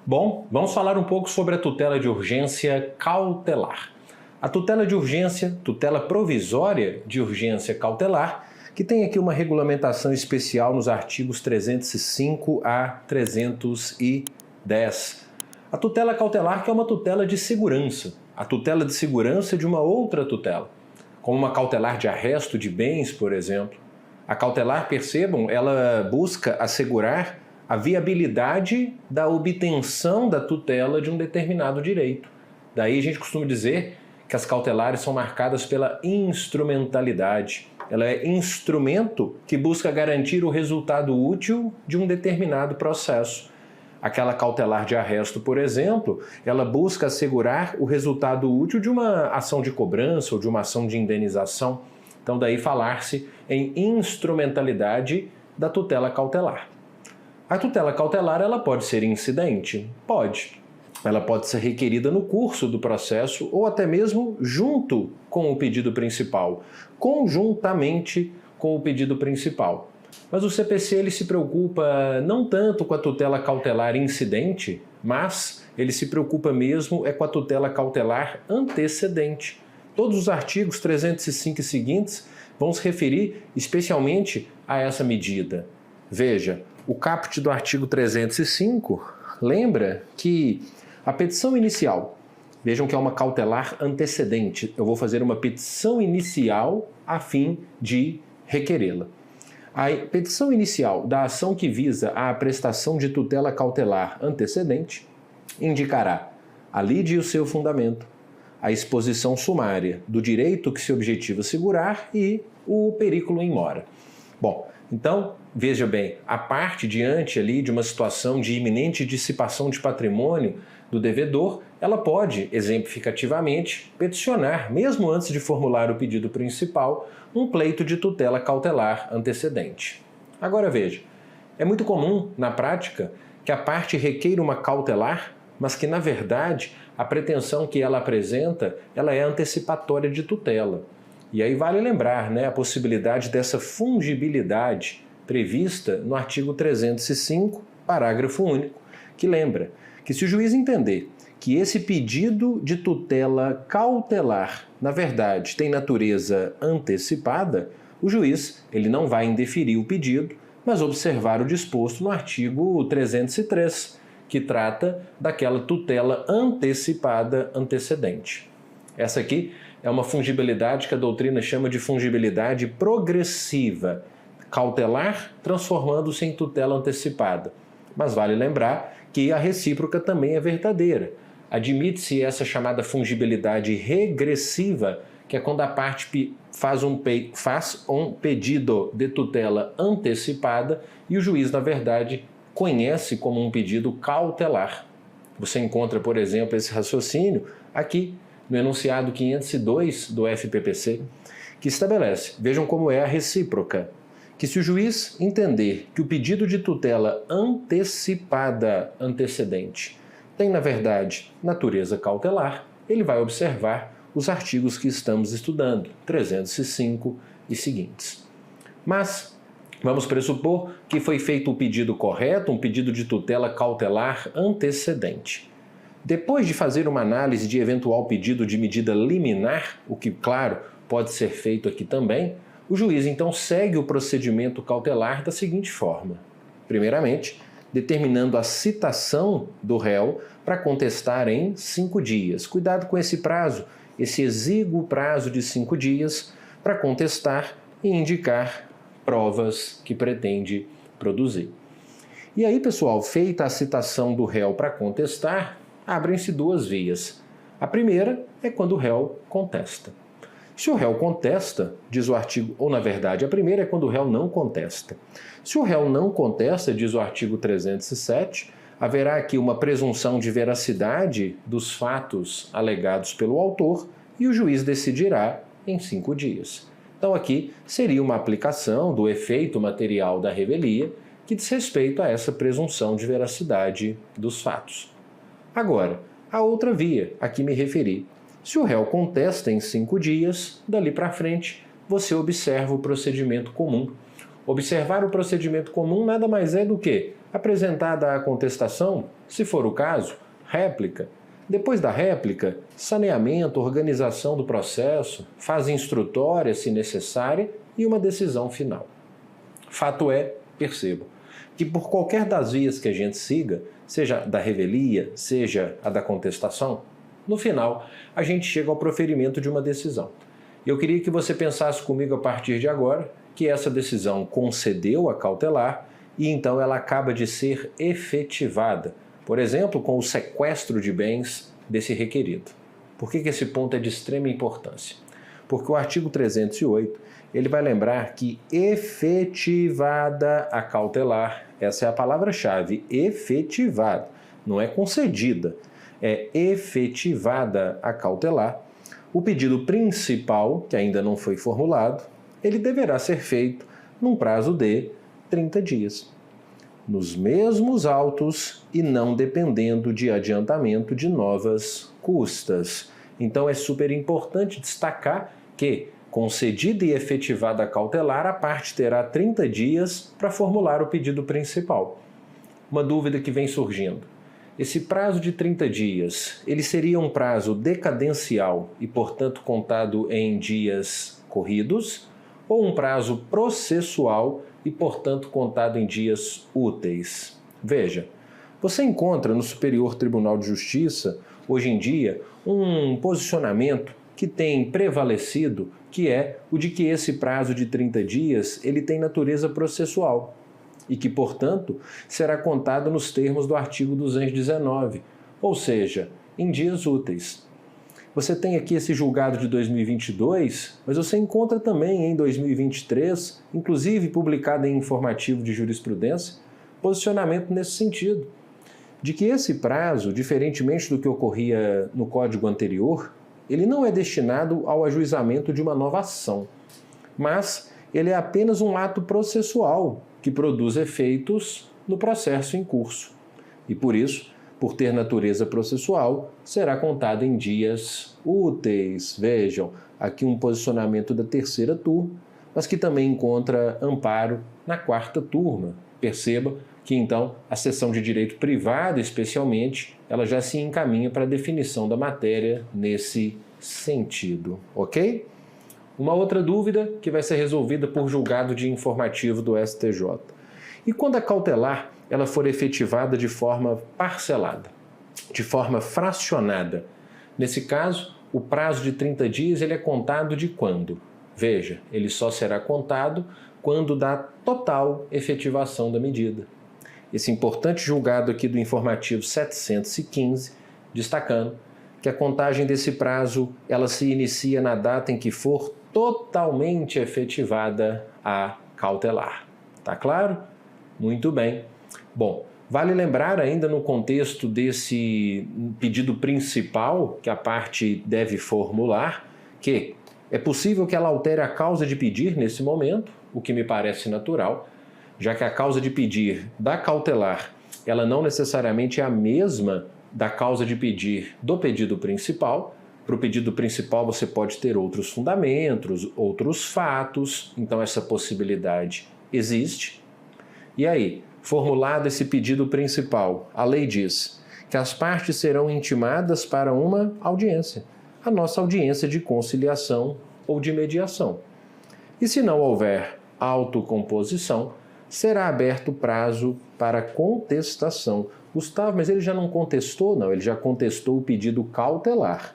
Bom, vamos falar um pouco sobre a tutela de urgência cautelar. A tutela de urgência, tutela provisória de urgência cautelar, que tem aqui uma regulamentação especial nos artigos 305 a 310. A tutela cautelar que é uma tutela de segurança, a tutela de segurança de uma outra tutela, como uma cautelar de arresto de bens, por exemplo. A cautelar, percebam, ela busca assegurar a viabilidade da obtenção da tutela de um determinado direito. Daí a gente costuma dizer que as cautelares são marcadas pela instrumentalidade. Ela é instrumento que busca garantir o resultado útil de um determinado processo. Aquela cautelar de arresto, por exemplo, ela busca assegurar o resultado útil de uma ação de cobrança ou de uma ação de indenização. Então daí falar-se em instrumentalidade da tutela cautelar. A tutela cautelar ela pode ser incidente? Pode. Ela pode ser requerida no curso do processo ou até mesmo junto com o pedido principal, conjuntamente com o pedido principal. Mas o CPC ele se preocupa não tanto com a tutela cautelar incidente, mas ele se preocupa mesmo com a tutela cautelar antecedente. Todos os artigos 305 e seguintes vão se referir especialmente a essa medida. Veja, o caput do artigo 305 lembra que a petição inicial, vejam que é uma cautelar antecedente, eu vou fazer uma petição inicial a fim de requerê-la. A petição inicial da ação que visa a prestação de tutela cautelar antecedente indicará a lide e o seu fundamento, a exposição sumária do direito que se objetiva assegurar e o perículo in mora. Bom, então, veja bem, a parte diante ali de uma situação de iminente dissipação de patrimônio do devedor, ela pode, exemplificativamente, peticionar, mesmo antes de formular o pedido principal, um pleito de tutela cautelar antecedente. Agora veja, é muito comum, na prática, que a parte requeira uma cautelar, mas que, na verdade, a pretensão que ela apresenta, ela é antecipatória de tutela. E aí vale lembrar, a possibilidade dessa fungibilidade prevista no artigo 305, parágrafo único, que lembra que se o juiz entender que esse pedido de tutela cautelar, na verdade, tem natureza antecipada, o juiz ele não vai indeferir o pedido, mas observar o disposto no artigo 303, que trata daquela tutela antecipada antecedente. Essa aqui é uma fungibilidade que a doutrina chama de fungibilidade progressiva, cautelar transformando-se em tutela antecipada. Mas vale lembrar que a recíproca também é verdadeira. Admite-se essa chamada fungibilidade regressiva, que é quando a parte faz um pedido de tutela antecipada e o juiz, na verdade, conhece como um pedido cautelar. Você encontra, por exemplo, esse raciocínio aqui no enunciado 502 do FPPC, que estabelece, vejam como é a recíproca, que se o juiz entender que o pedido de tutela antecipada antecedente tem, na verdade, natureza cautelar, ele vai observar os artigos que estamos estudando, 305 e seguintes. Mas vamos pressupor que foi feito o pedido correto, um pedido de tutela cautelar antecedente. Depois de fazer uma análise de eventual pedido de medida liminar, o que, claro, pode ser feito aqui também, o juiz então segue o procedimento cautelar da seguinte forma. Primeiramente, determinando a citação do réu para contestar em 5 dias. Cuidado com esse prazo, esse exíguo prazo de 5 dias para contestar e indicar provas que pretende produzir. E aí, pessoal, feita a citação do réu para contestar, abrem-se 2 vias. A primeira é quando o réu contesta. Se o réu contesta, diz o artigo, ou na verdade, a primeira é quando o réu não contesta. Se o réu não contesta, diz o artigo 307, haverá aqui uma presunção de veracidade dos fatos alegados pelo autor e o juiz decidirá em 5 dias. Então aqui seria uma aplicação do efeito material da revelia que diz respeito a essa presunção de veracidade dos fatos. Agora, a outra via a que me referi. Se o réu contesta em 5 dias, dali para frente, você observa o procedimento comum. Observar o procedimento comum nada mais é do que Apresentada a contestação, se for o caso, réplica. Depois da réplica, saneamento, organização do processo, fase instrutória, se necessária, e uma decisão final. Fato é, percebam, que por qualquer das vias que a gente siga, seja da revelia, seja a da contestação, no final, a gente chega ao proferimento de uma decisão. Eu queria que você pensasse comigo a partir de agora que essa decisão concedeu a cautelar e então ela acaba de ser efetivada, por exemplo, com o sequestro de bens desse requerido. Por que esse ponto é de extrema importância? Porque o artigo 308, ele vai lembrar que efetivada a cautelar, essa é a palavra-chave, efetivada, não é concedida, é efetivada a cautelar, o pedido principal, que ainda não foi formulado, ele deverá ser feito num prazo de 30 dias, nos mesmos autos e não dependendo de adiantamento de novas custas. Então é super importante destacar que, concedida e efetivada a cautelar, a parte terá 30 dias para formular o pedido principal. Uma dúvida que vem surgindo. Esse prazo de 30 dias, ele seria um prazo decadencial e, portanto, contado em dias corridos, ou um prazo processual e, portanto, contado em dias úteis? Veja, você encontra no Superior Tribunal de Justiça, hoje em dia, um posicionamento que tem prevalecido, que é o de que esse prazo de 30 dias ele tem natureza processual e que, portanto, será contado nos termos do artigo 219, ou seja, em dias úteis. Você tem aqui esse julgado de 2022, mas você encontra também em 2023, inclusive publicado em informativo de jurisprudência, posicionamento nesse sentido, de que esse prazo, diferentemente do que ocorria no código anterior, ele não é destinado ao ajuizamento de uma nova ação, mas ele é apenas um ato processual que produz efeitos no processo em curso. E por isso, por ter natureza processual, será contado em dias úteis. Vejam, aqui um posicionamento da terceira turma, mas que também encontra amparo na quarta turma. Perceba que, então, a seção de direito privado, especialmente, ela já se encaminha para a definição da matéria nesse sentido, ok? Uma outra dúvida que vai ser resolvida por julgado de informativo do STJ. E quando a cautelar ela for efetivada de forma parcelada, de forma fracionada? Nesse caso, o prazo de 30 dias ele é contado de quando? Veja, ele só será contado quando da total efetivação da medida. Esse importante julgado aqui do informativo 715, destacando que a contagem desse prazo ela se inicia na data em que for totalmente efetivada a cautelar. Tá claro? Muito bem. Bom, vale lembrar ainda no contexto desse pedido principal que a parte deve formular, que é possível que ela altere a causa de pedir nesse momento, o que me parece natural, já que a causa de pedir da cautelar, ela não necessariamente é a mesma da causa de pedir do pedido principal. Para o pedido principal você pode ter outros fundamentos, outros fatos, então essa possibilidade existe. E aí, formulado esse pedido principal, a lei diz que as partes serão intimadas para uma audiência, a nossa audiência de conciliação ou de mediação. E se não houver autocomposição, será aberto prazo para contestação. Gustavo, mas ele já não contestou? Não, ele já contestou o pedido cautelar.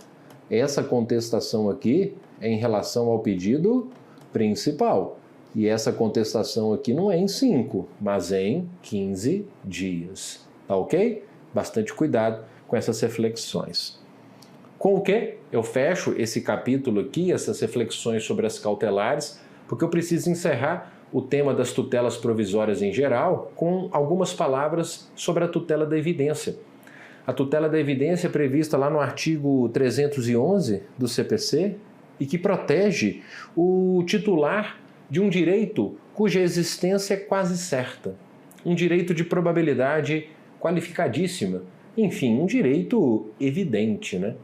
Essa contestação aqui é em relação ao pedido principal. E essa contestação aqui não é em 5, mas é em 15 dias. Tá ok? Bastante cuidado com essas reflexões. Com o que eu fecho esse capítulo aqui, essas reflexões sobre as cautelares, porque eu preciso encerrar o tema das tutelas provisórias em geral com algumas palavras sobre a tutela da evidência. A tutela da evidência é prevista lá no artigo 311 do CPC e que protege o titular de um direito cuja existência é quase certa, um direito de probabilidade qualificadíssima, enfim, um direito evidente, né?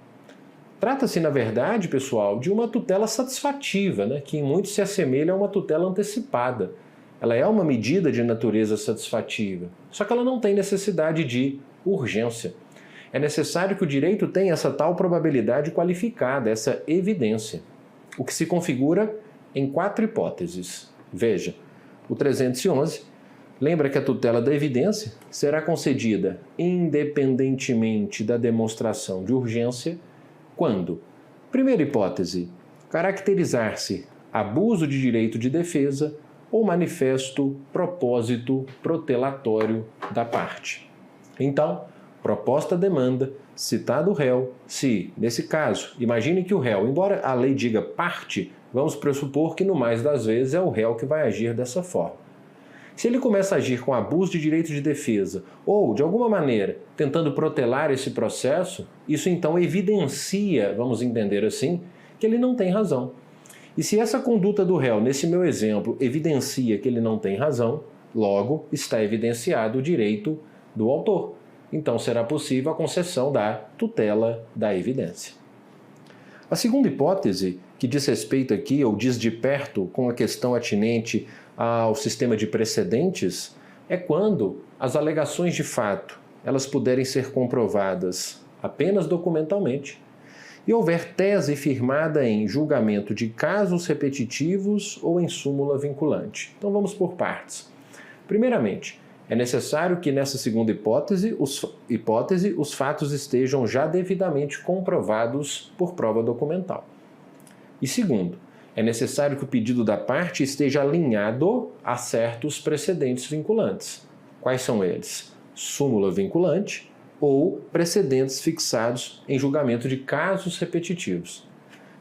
Trata-se, na verdade, pessoal, de uma tutela satisfativa, né, que em muito se assemelha a uma tutela antecipada. ela é uma medida de natureza satisfativa, só que ela não tem necessidade de urgência. É necessário que o direito tenha essa tal probabilidade qualificada, essa evidência, o que se configura em 4 hipóteses. Veja, o 311 lembra que a tutela da evidência será concedida independentemente da demonstração de urgência quando, primeira hipótese, caracterizar-se abuso de direito de defesa ou manifesto propósito protelatório da parte. Então, proposta a demanda, citado o réu, se, nesse caso, imagine que o réu, embora a lei diga parte, vamos pressupor que no mais das vezes é o réu que vai agir dessa forma. Se ele começa a agir com abuso de direito de defesa ou, de alguma maneira, tentando protelar esse processo, isso então evidencia, vamos entender assim, que ele não tem razão. E se essa conduta do réu, nesse meu exemplo, evidencia que ele não tem razão, logo está evidenciado o direito do autor. Então será possível a concessão da tutela da evidência. A segunda hipótese, que diz respeito aqui, ou diz de perto com a questão atinente ao sistema de precedentes, é quando as alegações de fato elas puderem ser comprovadas apenas documentalmente e houver tese firmada em julgamento de casos repetitivos ou em súmula vinculante. Então vamos por partes. Primeiramente, é necessário que nessa segunda hipótese os fatos estejam já devidamente comprovados por prova documental. E segundo, é necessário que o pedido da parte esteja alinhado a certos precedentes vinculantes. Quais são eles? Súmula vinculante ou precedentes fixados em julgamento de casos repetitivos.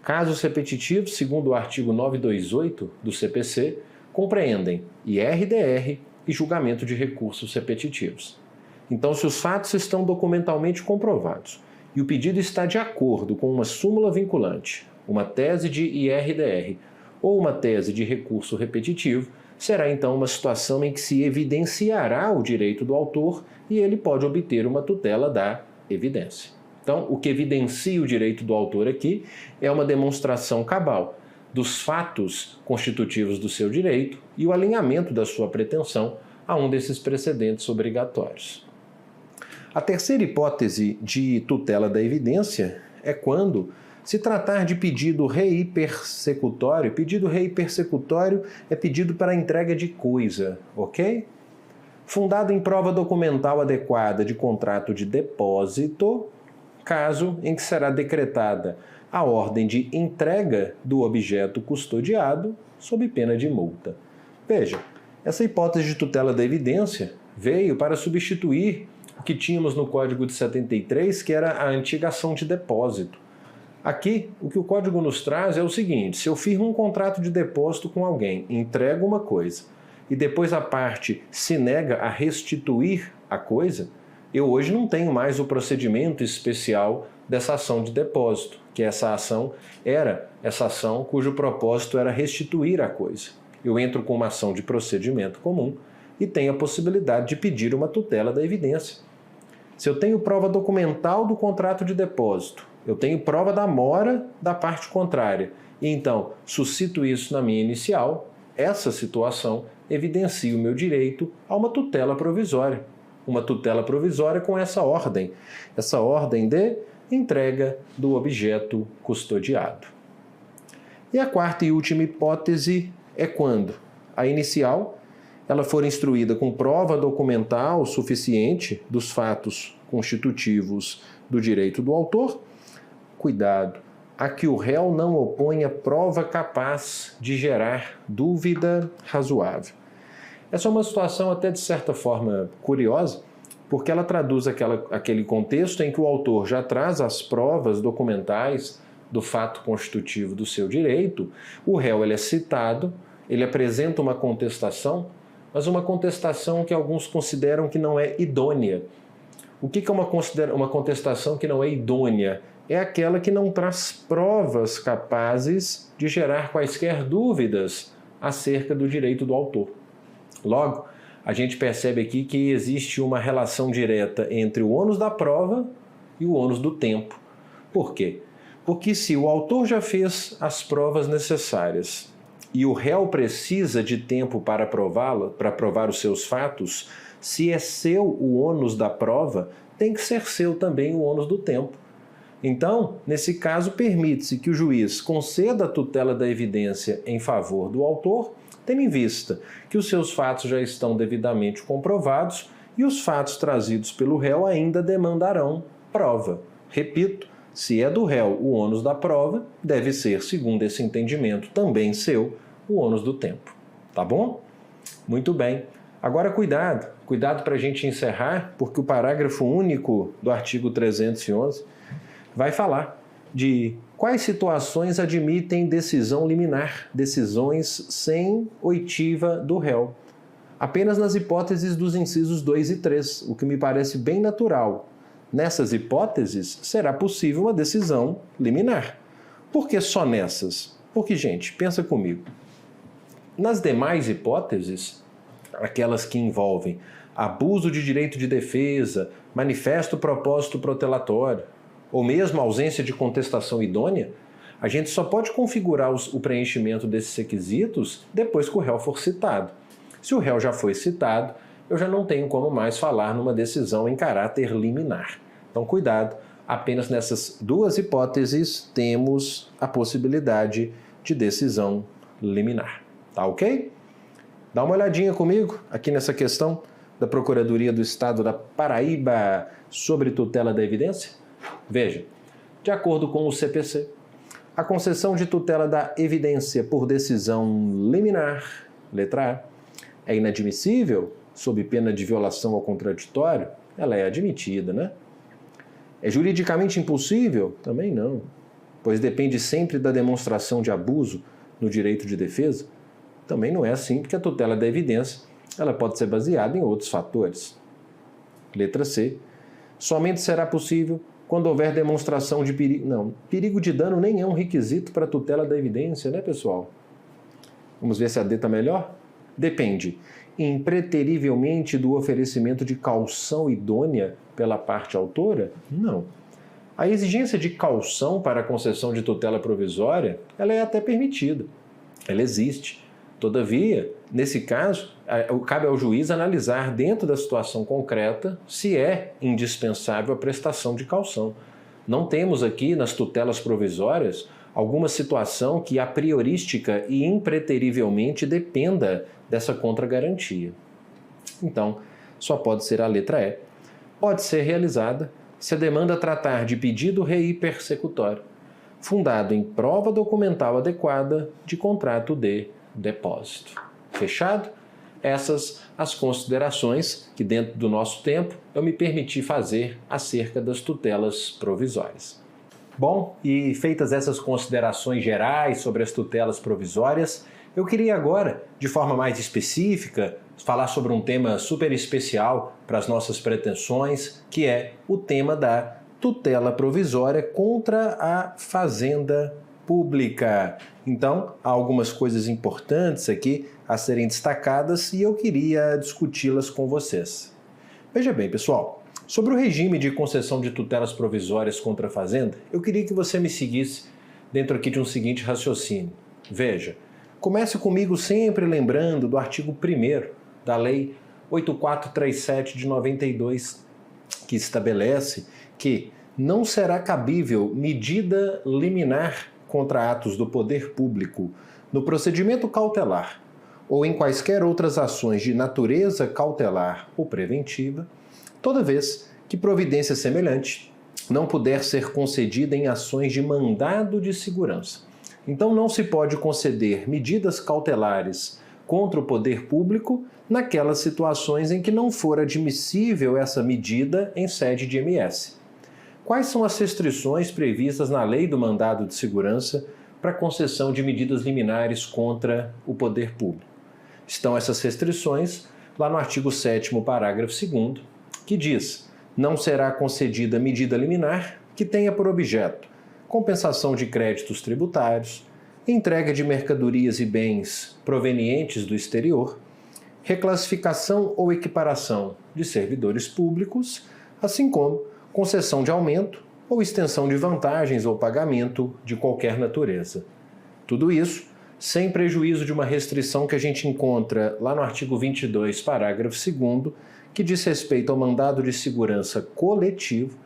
Casos repetitivos, segundo o artigo 928 do CPC, compreendem IRDR e julgamento de recursos repetitivos. Então, se os fatos estão documentalmente comprovados e o pedido está de acordo com uma súmula vinculante, uma tese de IRDR ou uma tese de recurso repetitivo, será então uma situação em que se evidenciará o direito do autor e ele pode obter uma tutela da evidência. Então, o que evidencia o direito do autor aqui é uma demonstração cabal dos fatos constitutivos do seu direito e o alinhamento da sua pretensão a um desses precedentes obrigatórios. A terceira hipótese de tutela da evidência é quando se tratar de pedido reipersecutório. Pedido reipersecutório é pedido para entrega de coisa, ok? Fundado em prova documental adequada de contrato de depósito, caso em que será decretada a ordem de entrega do objeto custodiado sob pena de multa. Veja, essa hipótese de tutela da evidência veio para substituir o que tínhamos no Código de 73, que era a antiga ação de depósito. Aqui, o que o Código nos traz é o seguinte: se eu firmo um contrato de depósito com alguém, entrego uma coisa, e depois a parte se nega a restituir a coisa, eu hoje não tenho mais o procedimento especial dessa ação de depósito, que essa ação cujo propósito era restituir a coisa. Eu entro com uma ação de procedimento comum e tenho a possibilidade de pedir uma tutela da evidência. Se eu tenho prova documental do contrato de depósito, eu tenho prova da mora da parte contrária, e então suscito isso na minha inicial, essa situação evidencia o meu direito a uma tutela provisória. Uma tutela provisória com essa ordem de entrega do objeto custodiado. E a quarta e última hipótese é quando a inicial ela for instruída com prova documental suficiente dos fatos constitutivos do direito do autor, cuidado, a que o réu não oponha prova capaz de gerar dúvida razoável. Essa é uma situação até de certa forma curiosa, porque ela traduz aquele contexto em que o autor já traz as provas documentais do fato constitutivo do seu direito, o réu ele é citado, ele apresenta uma contestação, mas uma contestação que alguns consideram que não é idônea. O que é uma contestação que não é idônea? É aquela que não traz provas capazes de gerar quaisquer dúvidas acerca do direito do autor. Logo, a gente percebe aqui que existe uma relação direta entre o ônus da prova e o ônus do tempo. Por quê? Porque se o autor já fez as provas necessárias e o réu precisa de tempo para prová-la, para provar os seus fatos, se é seu o ônus da prova, tem que ser seu também o ônus do tempo. Então, nesse caso, permite-se que o juiz conceda a tutela da evidência em favor do autor, tendo em vista que os seus fatos já estão devidamente comprovados e os fatos trazidos pelo réu ainda demandarão prova. Repito, se é do réu o ônus da prova, deve ser, segundo esse entendimento, também seu o ônus do tempo. Tá bom? Muito bem. Agora cuidado para a gente encerrar, porque o parágrafo único do artigo 311 vai falar de quais situações admitem decisão liminar, decisões sem oitiva do réu. Apenas nas hipóteses dos incisos 2 e 3, o que me parece bem natural. Nessas hipóteses, será possível uma decisão liminar. Por que só nessas? Porque, gente, pensa comigo. Nas demais hipóteses, aquelas que envolvem abuso de direito de defesa, manifesto propósito protelatório, ou mesmo ausência de contestação idônea, a gente só pode configurar o preenchimento desses requisitos depois que o réu for citado. Se o réu já foi citado, eu já não tenho como mais falar numa decisão em caráter liminar. Então, cuidado, apenas nessas duas hipóteses temos a possibilidade de decisão liminar. Tá ok? Dá uma olhadinha comigo aqui nessa questão da Procuradoria do Estado da Paraíba sobre tutela da evidência. Veja, de acordo com o CPC, a concessão de tutela da evidência por decisão liminar, letra A, é inadmissível sob pena de violação ao contraditório? Ela é admitida, né? É juridicamente impossível? Também não, pois depende sempre da demonstração de abuso no direito de defesa. Também não é assim, porque a tutela da evidência ela pode ser baseada em outros fatores. Letra C. Somente será possível quando houver demonstração de perigo. Não, perigo de dano nem é um requisito para a tutela da evidência, né, pessoal? Vamos ver se a D está melhor? Depende impreterivelmente do oferecimento de caução idônea pela parte autora? Não. A exigência de caução para a concessão de tutela provisória, ela é até permitida. Ela existe. Todavia, nesse caso, cabe ao juiz analisar dentro da situação concreta se é indispensável a prestação de caução. Não temos aqui nas tutelas provisórias alguma situação que a priorística e impreterivelmente dependa dessa contragarantia. Então, só pode ser a letra E. Pode ser realizada se a demanda tratar de pedido rei persecutório, fundado em prova documental adequada de contrato de depósito. Fechado? Essas as considerações que, dentro do nosso tempo, eu me permiti fazer acerca das tutelas provisórias. Bom, e feitas essas considerações gerais sobre as tutelas provisórias, eu queria agora, de forma mais específica, falar sobre um tema super especial para as nossas pretensões, que é o tema da tutela provisória contra a fazenda pública. Então, há algumas coisas importantes aqui a serem destacadas e eu queria discuti-las com vocês. Veja bem, pessoal, sobre o regime de concessão de tutelas provisórias contra a fazenda, eu queria que você me seguisse dentro aqui de um seguinte raciocínio. Veja, comece comigo sempre lembrando do artigo 1º da Lei 8437 de 92, que estabelece que não será cabível medida liminar contra atos do poder público no procedimento cautelar ou em quaisquer outras ações de natureza cautelar ou preventiva, toda vez que providência semelhante não puder ser concedida em ações de mandado de segurança. Então não se pode conceder medidas cautelares contra o poder público naquelas situações em que não for admissível essa medida em sede de MS. Quais são as restrições previstas na Lei do Mandado de Segurança para a concessão de medidas liminares contra o poder público? Estão essas restrições lá no artigo 7º, parágrafo 2º, que diz: não será concedida medida liminar que tenha por objeto compensação de créditos tributários, entrega de mercadorias e bens provenientes do exterior, reclassificação ou equiparação de servidores públicos, assim como concessão de aumento ou extensão de vantagens ou pagamento de qualquer natureza. Tudo isso sem prejuízo de uma restrição que a gente encontra lá no artigo 22, parágrafo 2º, que diz respeito ao mandado de segurança coletivo,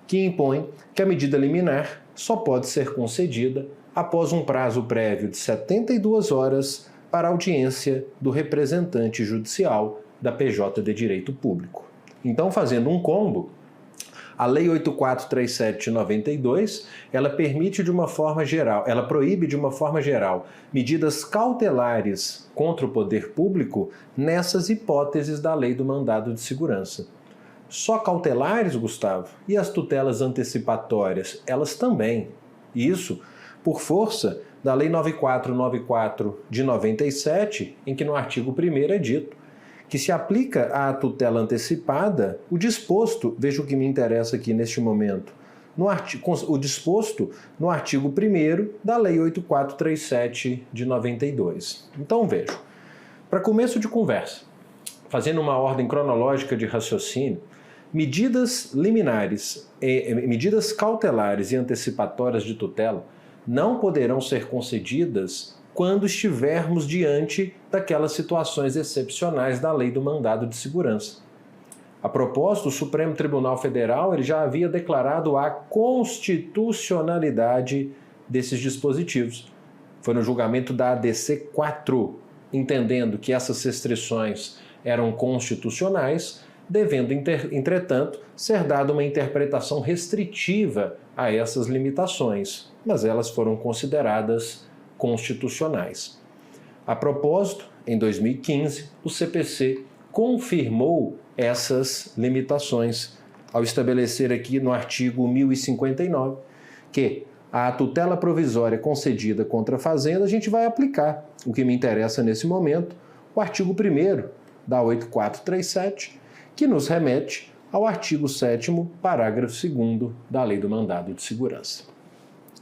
que impõe que a medida liminar só pode ser concedida após um prazo prévio de 72 horas para audiência do representante judicial da PJ de Direito Público. Então, fazendo um combo, a Lei 8437 de 92, ela permite de uma forma geral, ela proíbe de uma forma geral medidas cautelares contra o poder público nessas hipóteses da Lei do Mandado de Segurança. Só cautelares, Gustavo? E as tutelas antecipatórias? Elas também. Isso por força da Lei 9494 de 97, em que no artigo 1º é dito que se aplica à tutela antecipada o disposto, veja o que me interessa aqui neste momento, o disposto no artigo 1º da Lei 8437 de 92. Então veja, para começo de conversa, fazendo uma ordem cronológica de raciocínio, medidas liminares, medidas cautelares e antecipatórias de tutela não poderão ser concedidas quando estivermos diante daquelas situações excepcionais da Lei do Mandado de Segurança. A propósito, o Supremo Tribunal Federal ele já havia declarado a constitucionalidade desses dispositivos. Foi no julgamento da ADC 4, entendendo que essas restrições eram constitucionais, devendo, entretanto, ser dada uma interpretação restritiva a essas limitações, mas elas foram consideradas constitucionais. A propósito, em 2015, o CPC confirmou essas limitações ao estabelecer aqui no artigo 1059 que a tutela provisória concedida contra a Fazenda a gente vai aplicar. O que me interessa nesse momento, o artigo 1º da 8437, que nos remete ao artigo 7º, parágrafo 2º da Lei do Mandado de Segurança.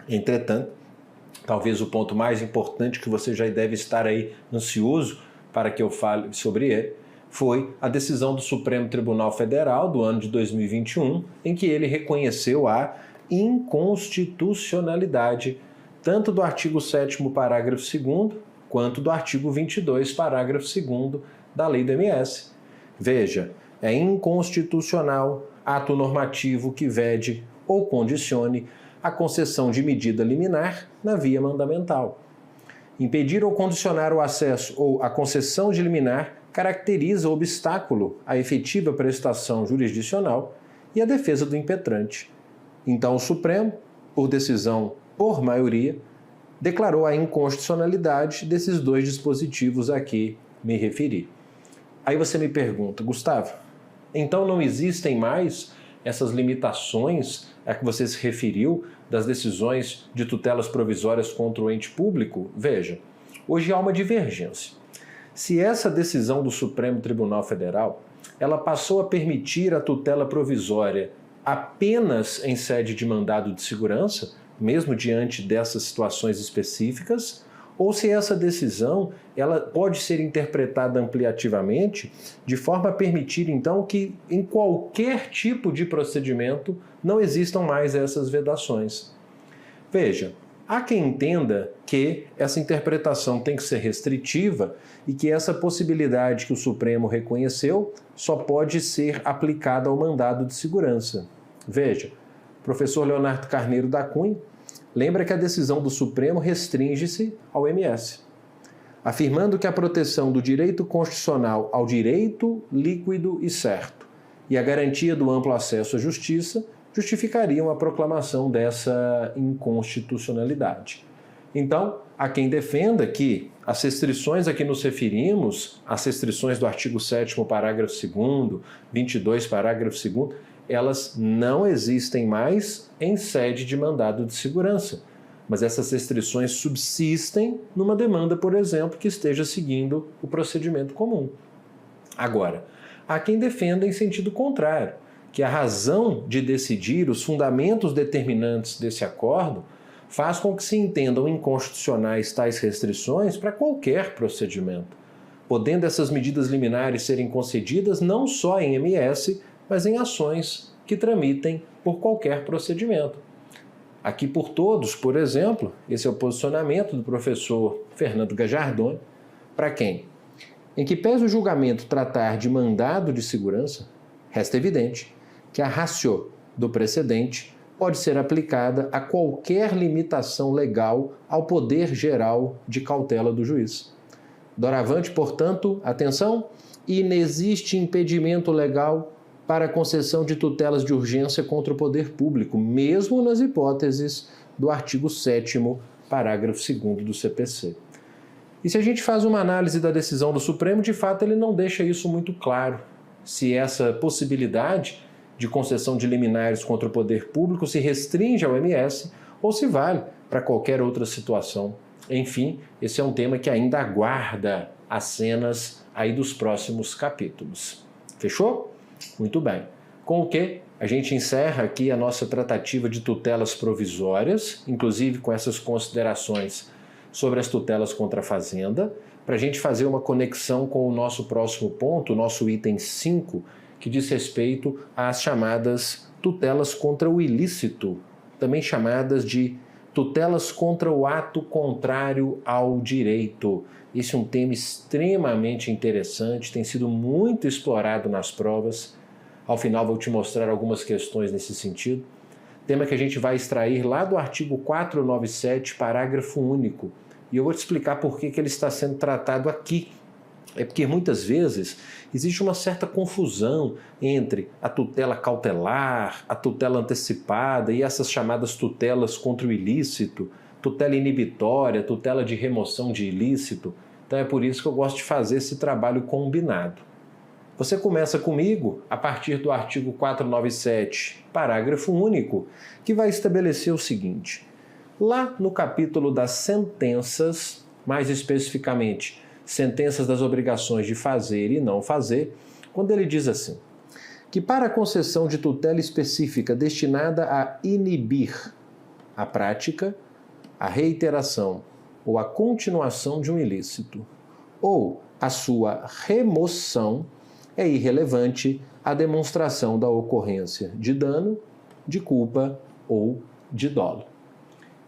Entretanto, talvez o ponto mais importante que você já deve estar aí ansioso para que eu fale sobre ele, foi a decisão do Supremo Tribunal Federal do ano de 2021, em que ele reconheceu a inconstitucionalidade tanto do artigo 7º, parágrafo 2º, quanto do artigo 22, parágrafo 2º da Lei do MS. Veja, é inconstitucional ato normativo que vede ou condicione a concessão de medida liminar na via mandamental. Impedir ou condicionar o acesso ou a concessão de liminar caracteriza obstáculo à efetiva prestação jurisdicional e à defesa do impetrante. Então, o Supremo, por decisão por maioria, declarou a inconstitucionalidade desses dois dispositivos a que me referi. Aí você me pergunta, Gustavo, então não existem mais essas limitações a que você se referiu das decisões de tutelas provisórias contra o ente público? Veja, hoje há uma divergência. Se essa decisão do Supremo Tribunal Federal, ela passou a permitir a tutela provisória apenas em sede de mandado de segurança, mesmo diante dessas situações específicas, ou se essa decisão ela pode ser interpretada ampliativamente de forma a permitir, então, que em qualquer tipo de procedimento não existam mais essas vedações. Veja, há quem entenda que essa interpretação tem que ser restritiva e que essa possibilidade que o Supremo reconheceu só pode ser aplicada ao mandado de segurança. Veja, o professor Leonardo Carneiro da Cunha lembra que a decisão do Supremo restringe-se ao MS, afirmando que a proteção do direito constitucional ao direito líquido e certo e a garantia do amplo acesso à justiça justificariam a proclamação dessa inconstitucionalidade. Então, há quem defenda que as restrições a que nos referimos, as restrições do artigo 7º, parágrafo 2º, 22, parágrafo 2º, elas não existem mais em sede de mandado de segurança. Mas essas restrições subsistem numa demanda, por exemplo, que esteja seguindo o procedimento comum. Agora, há quem defenda em sentido contrário, que a razão de decidir, os fundamentos determinantes desse acordo, faz com que se entendam inconstitucionais tais restrições para qualquer procedimento, podendo essas medidas liminares serem concedidas não só em MS, mas em ações que tramitem por qualquer procedimento. aqui por todos, por exemplo, esse é o posicionamento do professor Fernando Gajardoni, para quem? Em que pese o julgamento tratar de mandado de segurança, resta evidente que a ratio do precedente pode ser aplicada a qualquer limitação legal ao poder geral de cautela do juiz. Doravante, portanto, atenção, inexiste impedimento legal para a concessão de tutelas de urgência contra o poder público, mesmo nas hipóteses do artigo 7º, parágrafo 2º do CPC. E se a gente faz uma análise da decisão do Supremo, de fato ele não deixa isso muito claro, se essa possibilidade de concessão de liminares contra o poder público se restringe ao MS ou se vale para qualquer outra situação. Enfim, esse é um tema que ainda aguarda as cenas aí dos próximos capítulos. Fechou? Muito bem. Com o que a gente encerra aqui a nossa tratativa de tutelas provisórias, inclusive com essas considerações sobre as tutelas contra a Fazenda, para a gente fazer uma conexão com o nosso próximo ponto, o nosso item 5, que diz respeito às chamadas tutelas contra o ilícito, também chamadas de tutelas contra o ato contrário ao direito. Esse é um tema extremamente interessante, tem sido muito explorado nas provas. Ao final vou te mostrar algumas questões nesse sentido. Tema que a gente vai extrair lá do artigo 497, parágrafo único. E eu vou te explicar por que ele está sendo tratado aqui. É porque muitas vezes existe uma certa confusão entre a tutela cautelar, a tutela antecipada e essas chamadas tutelas contra o ilícito, tutela inibitória, tutela de remoção de ilícito. Então é por isso que eu gosto de fazer esse trabalho combinado. Você começa comigo a partir do artigo 497, parágrafo único, que vai estabelecer o seguinte. Lá no capítulo das sentenças, mais especificamente, sentenças das obrigações de fazer e não fazer, quando ele diz assim, que para a concessão de tutela específica destinada a inibir a prática, a reiteração ou a continuação de um ilícito, ou a sua remoção, é irrelevante a demonstração da ocorrência de dano, de culpa ou de dolo.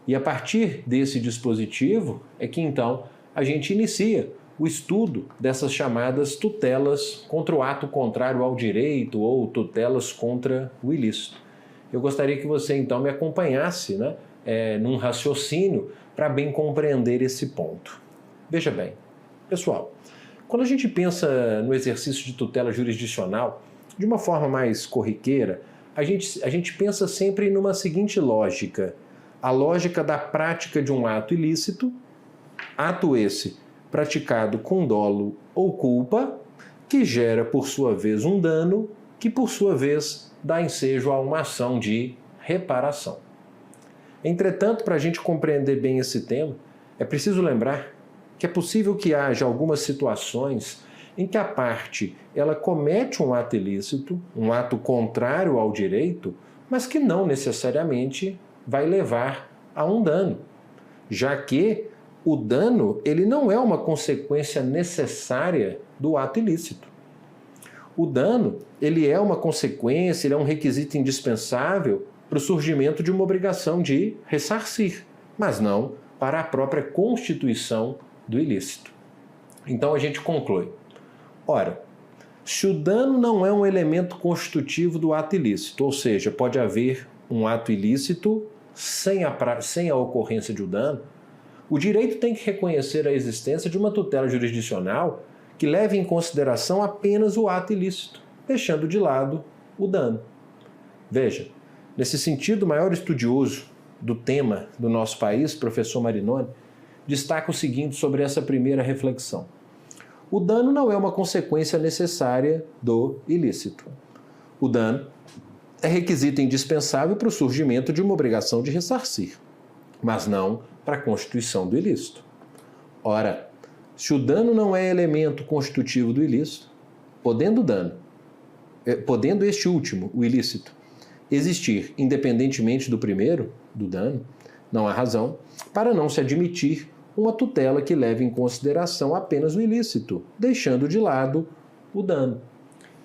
E a partir desse dispositivo é que então a gente inicia o estudo dessas chamadas tutelas contra o ato contrário ao direito ou tutelas contra o ilícito. Eu gostaria que você então me acompanhasse num raciocínio para bem compreender esse ponto. Veja bem, pessoal, quando a gente pensa no exercício de tutela jurisdicional, de uma forma mais corriqueira, a gente pensa sempre numa seguinte lógica, a lógica da prática de um ato ilícito, ato esse praticado com dolo ou culpa, que gera, por sua vez, um dano, que, por sua vez, dá ensejo a uma ação de reparação. Entretanto, para a gente compreender bem esse tema, é preciso lembrar que é possível que haja algumas situações em que a parte ela comete um ato ilícito, um ato contrário ao direito, mas que não necessariamente vai levar a um dano, já que o dano ele não é uma consequência necessária do ato ilícito. O dano ele é uma consequência, ele é um requisito indispensável para o surgimento de uma obrigação de ressarcir, mas não para a própria constituição do ilícito. Então a gente conclui. Ora, se o dano não é um elemento constitutivo do ato ilícito, ou seja, pode haver um ato ilícito sem a ocorrência de um dano, o direito tem que reconhecer a existência de uma tutela jurisdicional que leve em consideração apenas o ato ilícito, deixando de lado o dano. Veja, nesse sentido, o maior estudioso do tema do nosso país, professor Marinoni, destaca o seguinte sobre essa primeira reflexão. O dano não é uma consequência necessária do ilícito. O dano é requisito indispensável para o surgimento de uma obrigação de ressarcir, mas não para a constituição do ilícito. Ora, se o dano não é elemento constitutivo do ilícito, podendo este último, o ilícito, existir independentemente do primeiro, do dano, não há razão para não se admitir uma tutela que leve em consideração apenas o ilícito, deixando de lado o dano.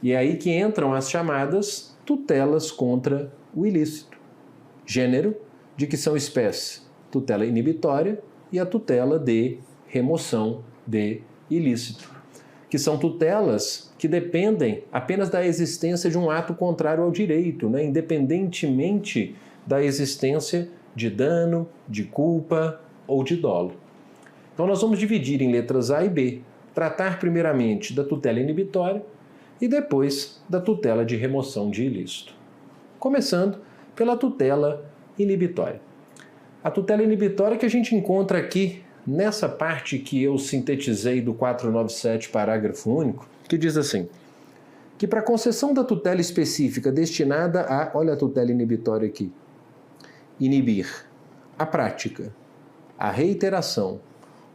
E é aí que entram as chamadas tutelas contra o ilícito. Gênero, de que são espécies tutela inibitória e a tutela de remoção de ilícito, que são tutelas que dependem apenas da existência de um ato contrário ao direito, né? Independentemente da existência de dano, de culpa ou de dolo. Então nós vamos dividir em letras A e B, tratar primeiramente da tutela inibitória e depois da tutela de remoção de ilícito. Começando pela tutela inibitória. A tutela inibitória que a gente encontra aqui nessa parte que eu sintetizei do 497, parágrafo único, que diz assim, que para concessão da tutela específica destinada a, olha a tutela inibitória aqui, inibir a prática, a reiteração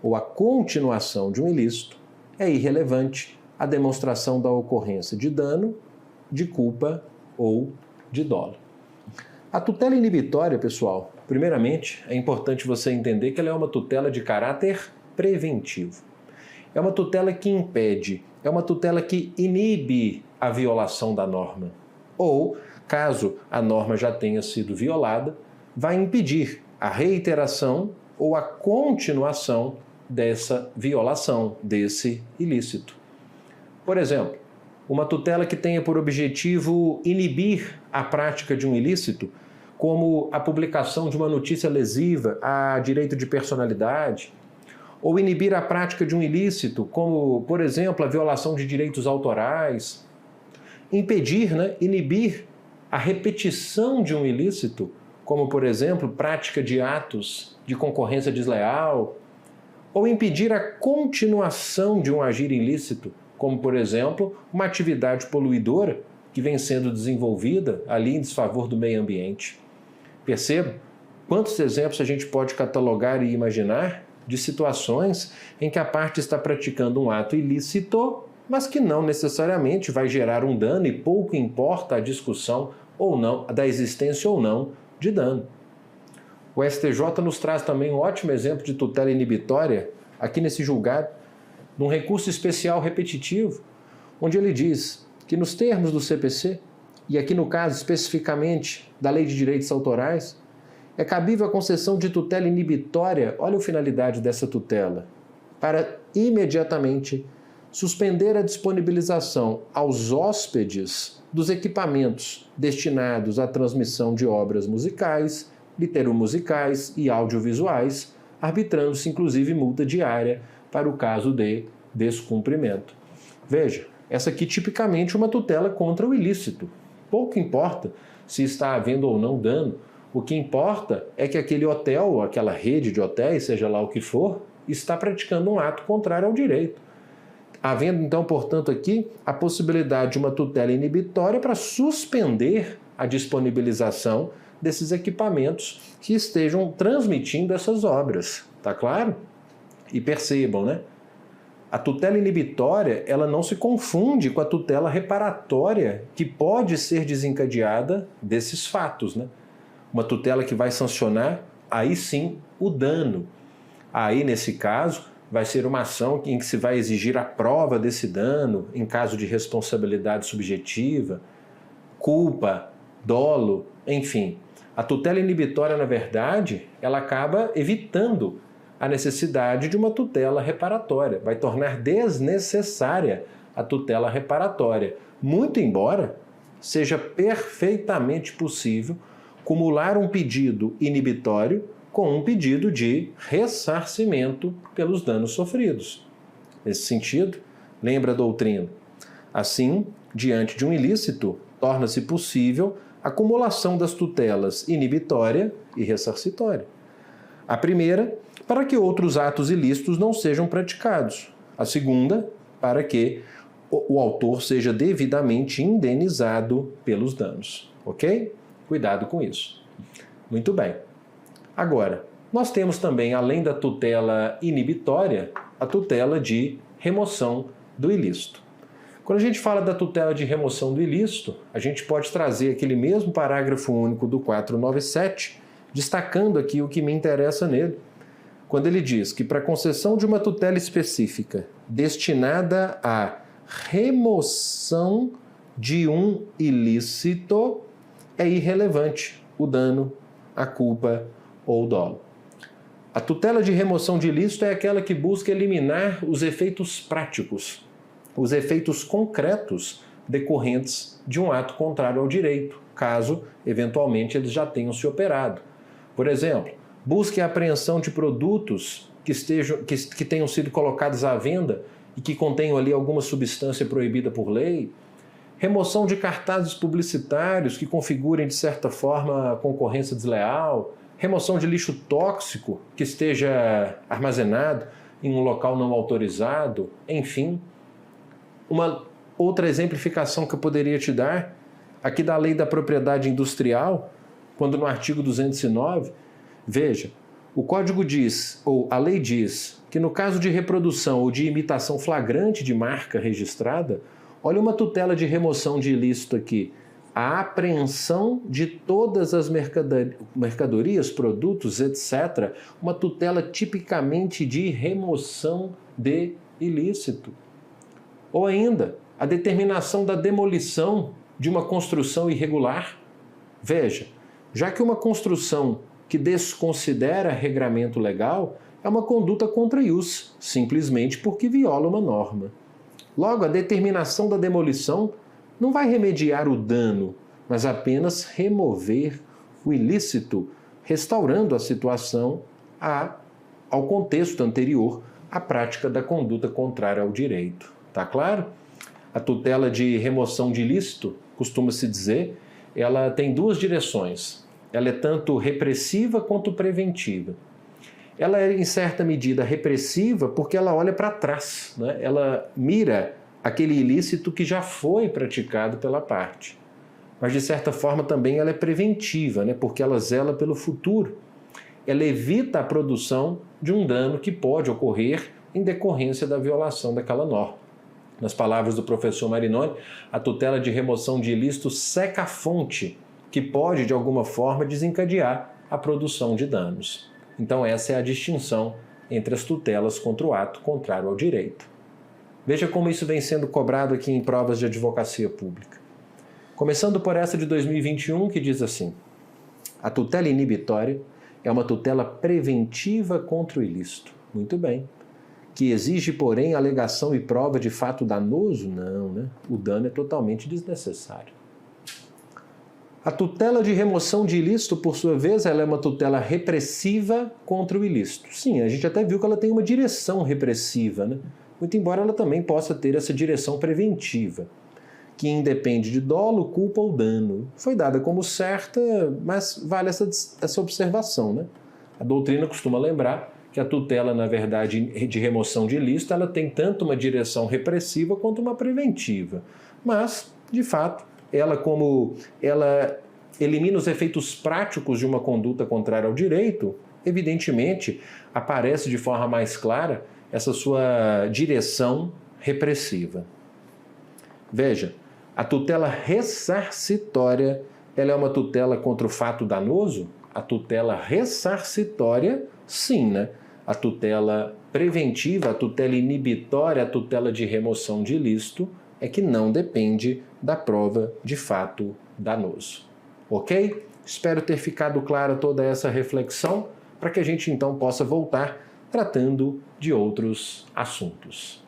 ou a continuação de um ilícito, é irrelevante a demonstração da ocorrência de dano, de culpa ou de dolo. A tutela inibitória, pessoal, primeiramente, é importante você entender que ela é uma tutela de caráter preventivo. É uma tutela que impede, é uma tutela que inibe a violação da norma. Ou, caso a norma já tenha sido violada, vai impedir a reiteração ou a continuação dessa violação, desse ilícito. Por exemplo, uma tutela que tenha por objetivo inibir a prática de um ilícito, como a publicação de uma notícia lesiva a direito de personalidade, ou inibir a prática de um ilícito, como, por exemplo, a violação de direitos autorais, impedir, inibir a repetição de um ilícito, como, por exemplo, prática de atos de concorrência desleal, ou impedir a continuação de um agir ilícito, como, por exemplo, uma atividade poluidora que vem sendo desenvolvida ali em desfavor do meio ambiente. Perceba quantos exemplos a gente pode catalogar e imaginar de situações em que a parte está praticando um ato ilícito, mas que não necessariamente vai gerar um dano e pouco importa a discussão ou não, da existência ou não de dano. O STJ nos traz também um ótimo exemplo de tutela inibitória aqui nesse julgado, num recurso especial repetitivo, onde ele diz que nos termos do CPC, e aqui no caso especificamente da Lei de Direitos Autorais, é cabível a concessão de tutela inibitória, olha a finalidade dessa tutela, para imediatamente suspender a disponibilização aos hóspedes dos equipamentos destinados à transmissão de obras musicais, literomusicais e audiovisuais, arbitrando-se inclusive multa diária para o caso de descumprimento. Veja, essa aqui tipicamente é uma tutela contra o ilícito. Pouco importa se está havendo ou não dano. O que importa é que aquele hotel, aquela rede de hotéis, seja lá o que for, está praticando um ato contrário ao direito. Havendo então, portanto, aqui a possibilidade de uma tutela inibitória para suspender a disponibilização desses equipamentos que estejam transmitindo essas obras. Tá claro? E percebam, A tutela inibitória, ela não se confunde com a tutela reparatória que pode ser desencadeada desses fatos, Uma tutela que vai sancionar, aí sim, o dano. Aí, nesse caso, vai ser uma ação em que se vai exigir a prova desse dano, em caso de responsabilidade subjetiva, culpa, dolo, enfim. A tutela inibitória, na verdade, ela acaba evitando a necessidade de uma tutela reparatória, vai tornar desnecessária a tutela reparatória, muito embora seja perfeitamente possível cumular um pedido inibitório com um pedido de ressarcimento pelos danos sofridos. Nesse sentido, lembra a doutrina. Assim, diante de um ilícito, torna-se possível a acumulação das tutelas inibitória e ressarcitória. A primeira, para que outros atos ilícitos não sejam praticados. A segunda, para que o autor seja devidamente indenizado pelos danos. Ok? Cuidado com isso. Muito bem. Agora, nós temos também, além da tutela inibitória, a tutela de remoção do ilícito. Quando a gente fala da tutela de remoção do ilícito, a gente pode trazer aquele mesmo parágrafo único do 497, destacando aqui o que me interessa nele, quando ele diz que para concessão de uma tutela específica destinada à remoção de um ilícito, é irrelevante o dano, a culpa ou o dolo. A tutela de remoção de ilícito é aquela que busca eliminar os efeitos práticos, os efeitos concretos decorrentes de um ato contrário ao direito, caso, eventualmente, eles já tenham se operado. Por exemplo, busque a apreensão de produtos que tenham sido colocados à venda e que contenham ali alguma substância proibida por lei, remoção de cartazes publicitários que configurem, de certa forma, a concorrência desleal, remoção de lixo tóxico que esteja armazenado em um local não autorizado, enfim. Uma outra exemplificação que eu poderia te dar, aqui da Lei da Propriedade Industrial, quando no artigo 209, veja, o Código diz, ou a lei diz, que no caso de reprodução ou de imitação flagrante de marca registrada, olha uma tutela de remoção de ilícito aqui, a apreensão de todas as mercadorias, produtos, etc., uma tutela tipicamente de remoção de ilícito. Ou ainda, a determinação da demolição de uma construção irregular. Veja, já que uma construção que desconsidera regramento legal é uma conduta contra ius, simplesmente porque viola uma norma. Logo, a determinação da demolição não vai remediar o dano, mas apenas remover o ilícito, restaurando a situação ao contexto anterior à prática da conduta contrária ao direito. Tá claro? A tutela de remoção de ilícito, costuma-se dizer, ela tem duas direções. Ela é tanto repressiva quanto preventiva. Ela é, em certa medida, repressiva porque ela olha para trás, né? Ela mira aquele ilícito que já foi praticado pela parte. Mas, de certa forma, também ela é preventiva, né? Porque ela zela pelo futuro. Ela evita a produção de um dano que pode ocorrer em decorrência da violação daquela norma. Nas palavras do professor Marinoni, a tutela de remoção de ilícito seca a fonte, que pode, de alguma forma, desencadear a produção de danos. Então, essa é a distinção entre as tutelas contra o ato contrário ao direito. Veja como isso vem sendo cobrado aqui em provas de advocacia pública. Começando por essa de 2021, que diz assim: a tutela inibitória é uma tutela preventiva contra o ilícito. Muito bem. Que exige, porém, alegação e prova de fato danoso? Não, né? O dano é totalmente desnecessário. A tutela de remoção de ilícito, por sua vez, ela é uma tutela repressiva contra o ilícito. Sim, a gente até viu que ela tem uma direção repressiva, né? Muito embora ela também possa ter essa direção preventiva, que independe de dolo, culpa ou dano. Foi dada como certa, mas vale essa observação, né? A doutrina costuma lembrar que a tutela, na verdade, de remoção de ilícito, ela tem tanto uma direção repressiva quanto uma preventiva. Mas, de fato, ela elimina os efeitos práticos de uma conduta contrária ao direito, evidentemente, aparece de forma mais clara essa sua direção repressiva. Veja, a tutela ressarcitória, ela é uma tutela contra o fato danoso? A tutela ressarcitória, sim, né? A tutela preventiva, a tutela inibitória, a tutela de remoção de ilícito é que não depende da prova de fato danoso. Ok? Espero ter ficado clara toda essa reflexão para que a gente então possa voltar tratando de outros assuntos.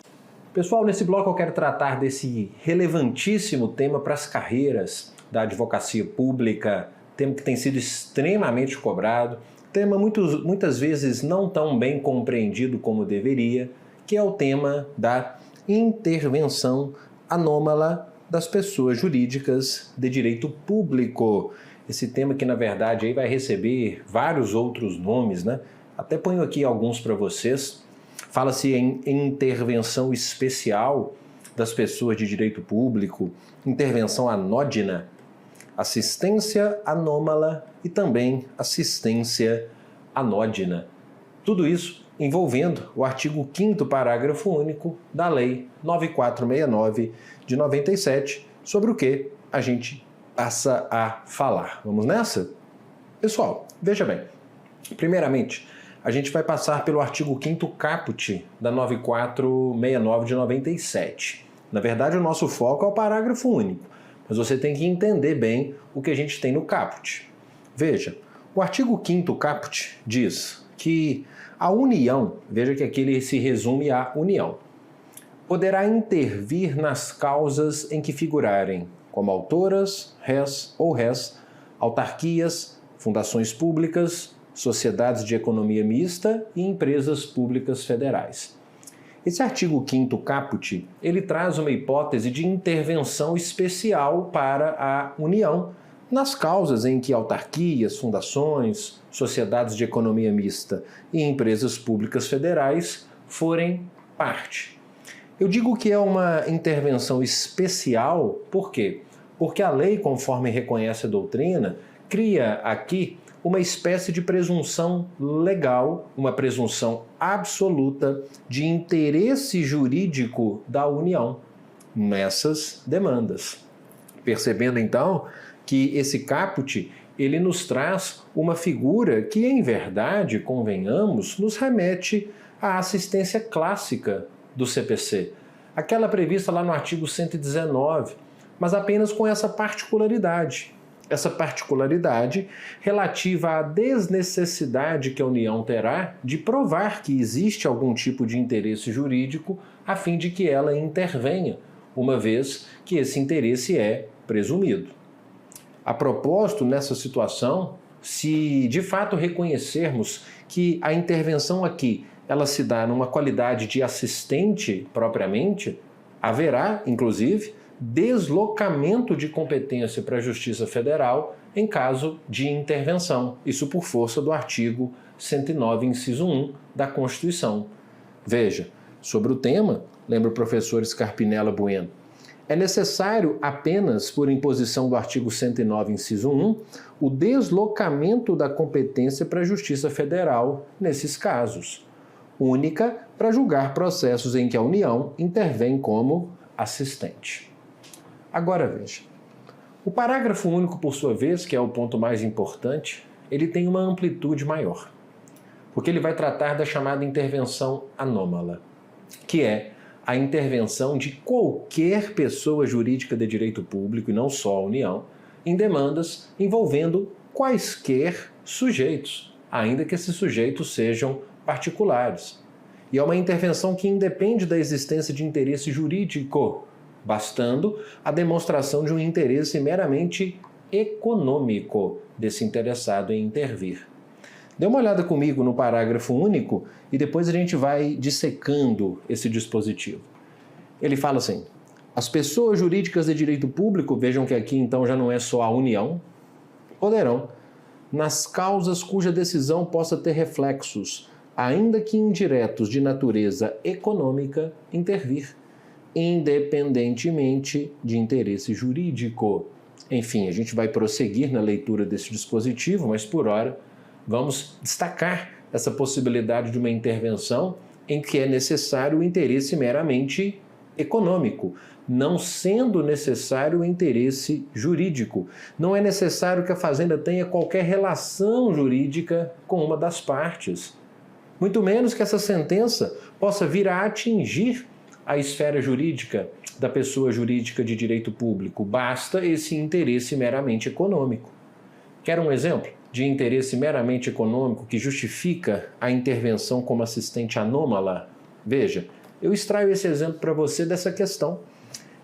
Pessoal, nesse bloco eu quero tratar desse relevantíssimo tema para as carreiras da advocacia pública, tema que tem sido extremamente cobrado, tema muitas vezes não tão bem compreendido como deveria, que é o tema da intervenção anômala das pessoas jurídicas de direito público. Esse tema que, na verdade, aí vai receber vários outros nomes, né? Até ponho aqui alguns para vocês. Fala-se em intervenção especial das pessoas de direito público, intervenção anódina, assistência anômala e também assistência anódina. Tudo isso envolvendo o artigo 5º parágrafo único da Lei 9469 de 97, sobre o que a gente passa a falar. Vamos nessa? Pessoal, veja bem. Primeiramente, a gente vai passar pelo artigo 5º caput da 9469 de 97. Na verdade, o nosso foco é o parágrafo único, mas você tem que entender bem o que a gente tem no caput. Veja, O artigo 5º caput diz que a União, veja que aqui ele se resume à União, poderá intervir nas causas em que figurarem como autoras, res ou res, autarquias, fundações públicas, sociedades de economia mista e empresas públicas federais. Esse artigo 5º caput, ele traz uma hipótese de intervenção especial para a União nas causas em que autarquias, fundações, sociedades de economia mista e empresas públicas federais forem parte. Eu digo que é uma intervenção especial, por quê? Porque a lei, conforme reconhece a doutrina, cria aqui uma espécie de presunção legal, uma presunção absoluta de interesse jurídico da União nessas demandas. Percebendo então que esse caput, ele nos traz uma figura que, em verdade, convenhamos, nos remete à assistência clássica do CPC, aquela prevista lá no artigo 119, mas apenas com essa particularidade. Essa particularidade relativa à desnecessidade que a União terá de provar que existe algum tipo de interesse jurídico a fim de que ela intervenha, uma vez que esse interesse é presumido. A propósito, nessa situação, se de fato reconhecermos que a intervenção aqui ela se dá numa qualidade de assistente propriamente, haverá, inclusive, deslocamento de competência para a Justiça Federal em caso de intervenção, isso por força do artigo 109, inciso 1 da Constituição. Veja, sobre o tema, lembra o professor Scarpinella Bueno, é necessário apenas, por imposição do artigo 109, inciso 1, o deslocamento da competência para a Justiça Federal nesses casos, única para julgar processos em que a União intervém como assistente. Agora veja, o parágrafo único, por sua vez, que é o ponto mais importante, ele tem uma amplitude maior, porque ele vai tratar da chamada intervenção anômala, que é a intervenção de qualquer pessoa jurídica de direito público, e não só a União, em demandas envolvendo quaisquer sujeitos, ainda que esses sujeitos sejam particulares. E é uma intervenção que independe da existência de interesse jurídico, bastando a demonstração de um interesse meramente econômico desse interessado em intervir. Dê uma olhada comigo no parágrafo único e depois a gente vai dissecando esse dispositivo. Ele fala assim: as pessoas jurídicas de direito público, vejam que aqui então já não é só a União, poderão, nas causas cuja decisão possa ter reflexos, ainda que indiretos de natureza econômica, intervir, independentemente de interesse jurídico. Enfim, a gente vai prosseguir na leitura desse dispositivo, mas por hora vamos destacar essa possibilidade de uma intervenção em que é necessário o interesse meramente econômico, não sendo necessário o interesse jurídico. Não é necessário que a Fazenda tenha qualquer relação jurídica com uma das partes. Muito menos que essa sentença possa vir a atingir a esfera jurídica da pessoa jurídica de direito público. Basta esse interesse meramente econômico. Quer um exemplo de interesse meramente econômico que justifica a intervenção como assistente anômala? Veja, eu extraio esse exemplo para você dessa questão.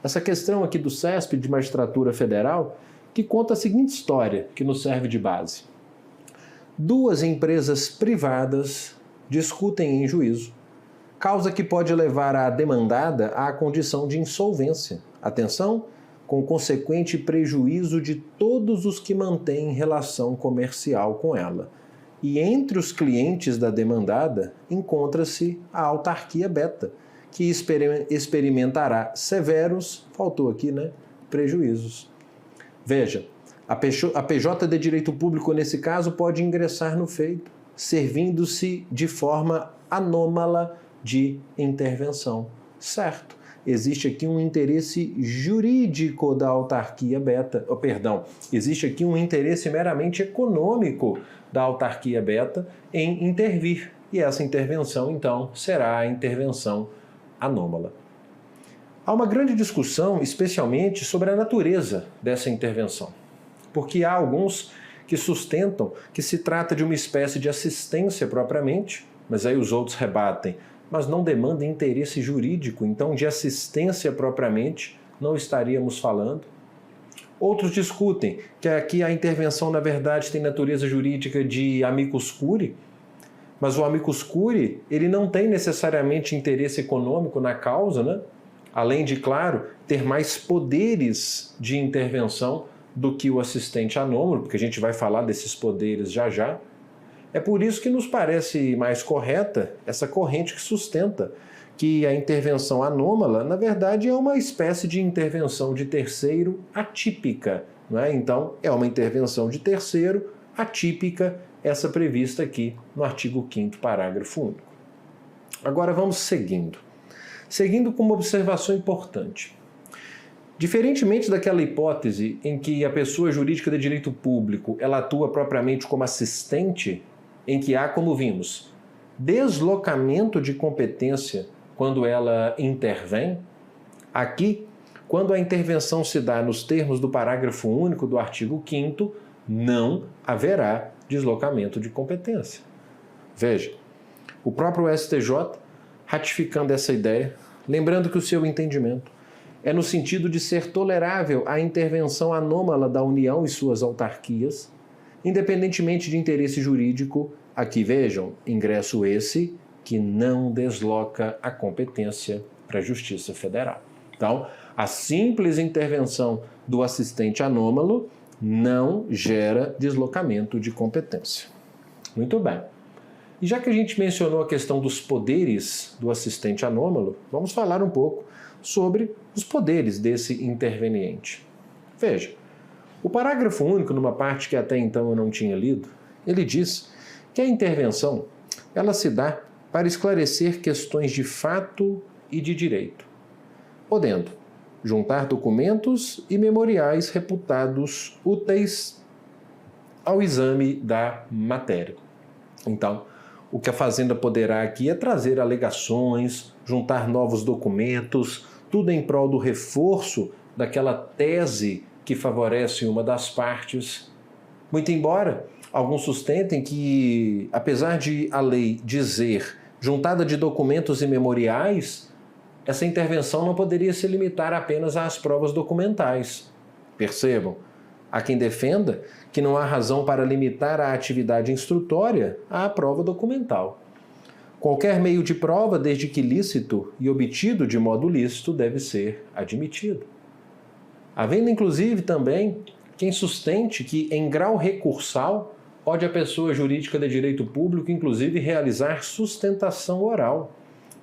Essa questão aqui do CESP de Magistratura Federal, que conta a seguinte história, que nos serve de base. Duas empresas privadas discutem em juízo, causa que pode levar a demandada à condição de insolvência. Atenção, com consequente prejuízo de todos os que mantêm relação comercial com ela. E entre os clientes da demandada encontra-se a autarquia Beta, que experimentará severos, faltou aqui, né, prejuízos. Veja, a PJ de direito público, nesse caso, pode ingressar no feito, servindo-se de forma anômala de intervenção. Certo, existe aqui um interesse jurídico da autarquia Beta, existe aqui um interesse meramente econômico da autarquia Beta em intervir, e essa intervenção, então, será a intervenção anômala. Há uma grande discussão, especialmente, sobre a natureza dessa intervenção, porque há alguns que sustentam que se trata de uma espécie de assistência propriamente, mas aí os outros rebatem, mas não demanda interesse jurídico, então de assistência propriamente não estaríamos falando. Outros discutem que aqui a intervenção, na verdade, tem natureza jurídica de amicus curiae, mas o amicus curiae, ele não tem necessariamente interesse econômico na causa, né? Além de, claro, ter mais poderes de intervenção do que o assistente anômalo, porque a gente vai falar desses poderes já já. É por isso que nos parece mais correta essa corrente que sustenta que a intervenção anômala, na verdade, é uma espécie de intervenção de terceiro atípica, não é? Então, é uma intervenção de terceiro atípica, essa prevista aqui no artigo 5º, parágrafo único. Agora vamos seguindo. Seguindo com uma observação importante. Diferentemente daquela hipótese em que a pessoa jurídica de direito público ela atua propriamente como assistente, em que há, como vimos, deslocamento de competência quando ela intervém, aqui, quando a intervenção se dá nos termos do parágrafo único do artigo 5º, não haverá deslocamento de competência. Veja, o próprio STJ, ratificando essa ideia, lembrando que o seu entendimento é no sentido de ser tolerável a intervenção anômala da União e suas autarquias, independentemente de interesse jurídico, aqui vejam, ingresso esse que não desloca a competência para a Justiça Federal. Então, a simples intervenção do assistente anômalo não gera deslocamento de competência. Muito bem. E já que a gente mencionou a questão dos poderes do assistente anômalo, vamos falar um pouco sobre os poderes desse interveniente. Veja, o parágrafo único, numa parte que até então eu não tinha lido, ele diz que a intervenção ela se dá para esclarecer questões de fato e de direito, podendo juntar documentos e memoriais reputados úteis ao exame da matéria. Então, o que a Fazenda poderá aqui é trazer alegações, juntar novos documentos, tudo em prol do reforço daquela tese que favorece uma das partes. Muito embora alguns sustentem que, apesar de a lei dizer juntada de documentos e memoriais, essa intervenção não poderia se limitar apenas às provas documentais. Percebam, há quem defenda que não há razão para limitar a atividade instrutória à prova documental. Qualquer meio de prova, desde que lícito e obtido de modo lícito, deve ser admitido. Havendo inclusive também quem sustente que em grau recursal pode a pessoa jurídica de direito público inclusive realizar sustentação oral.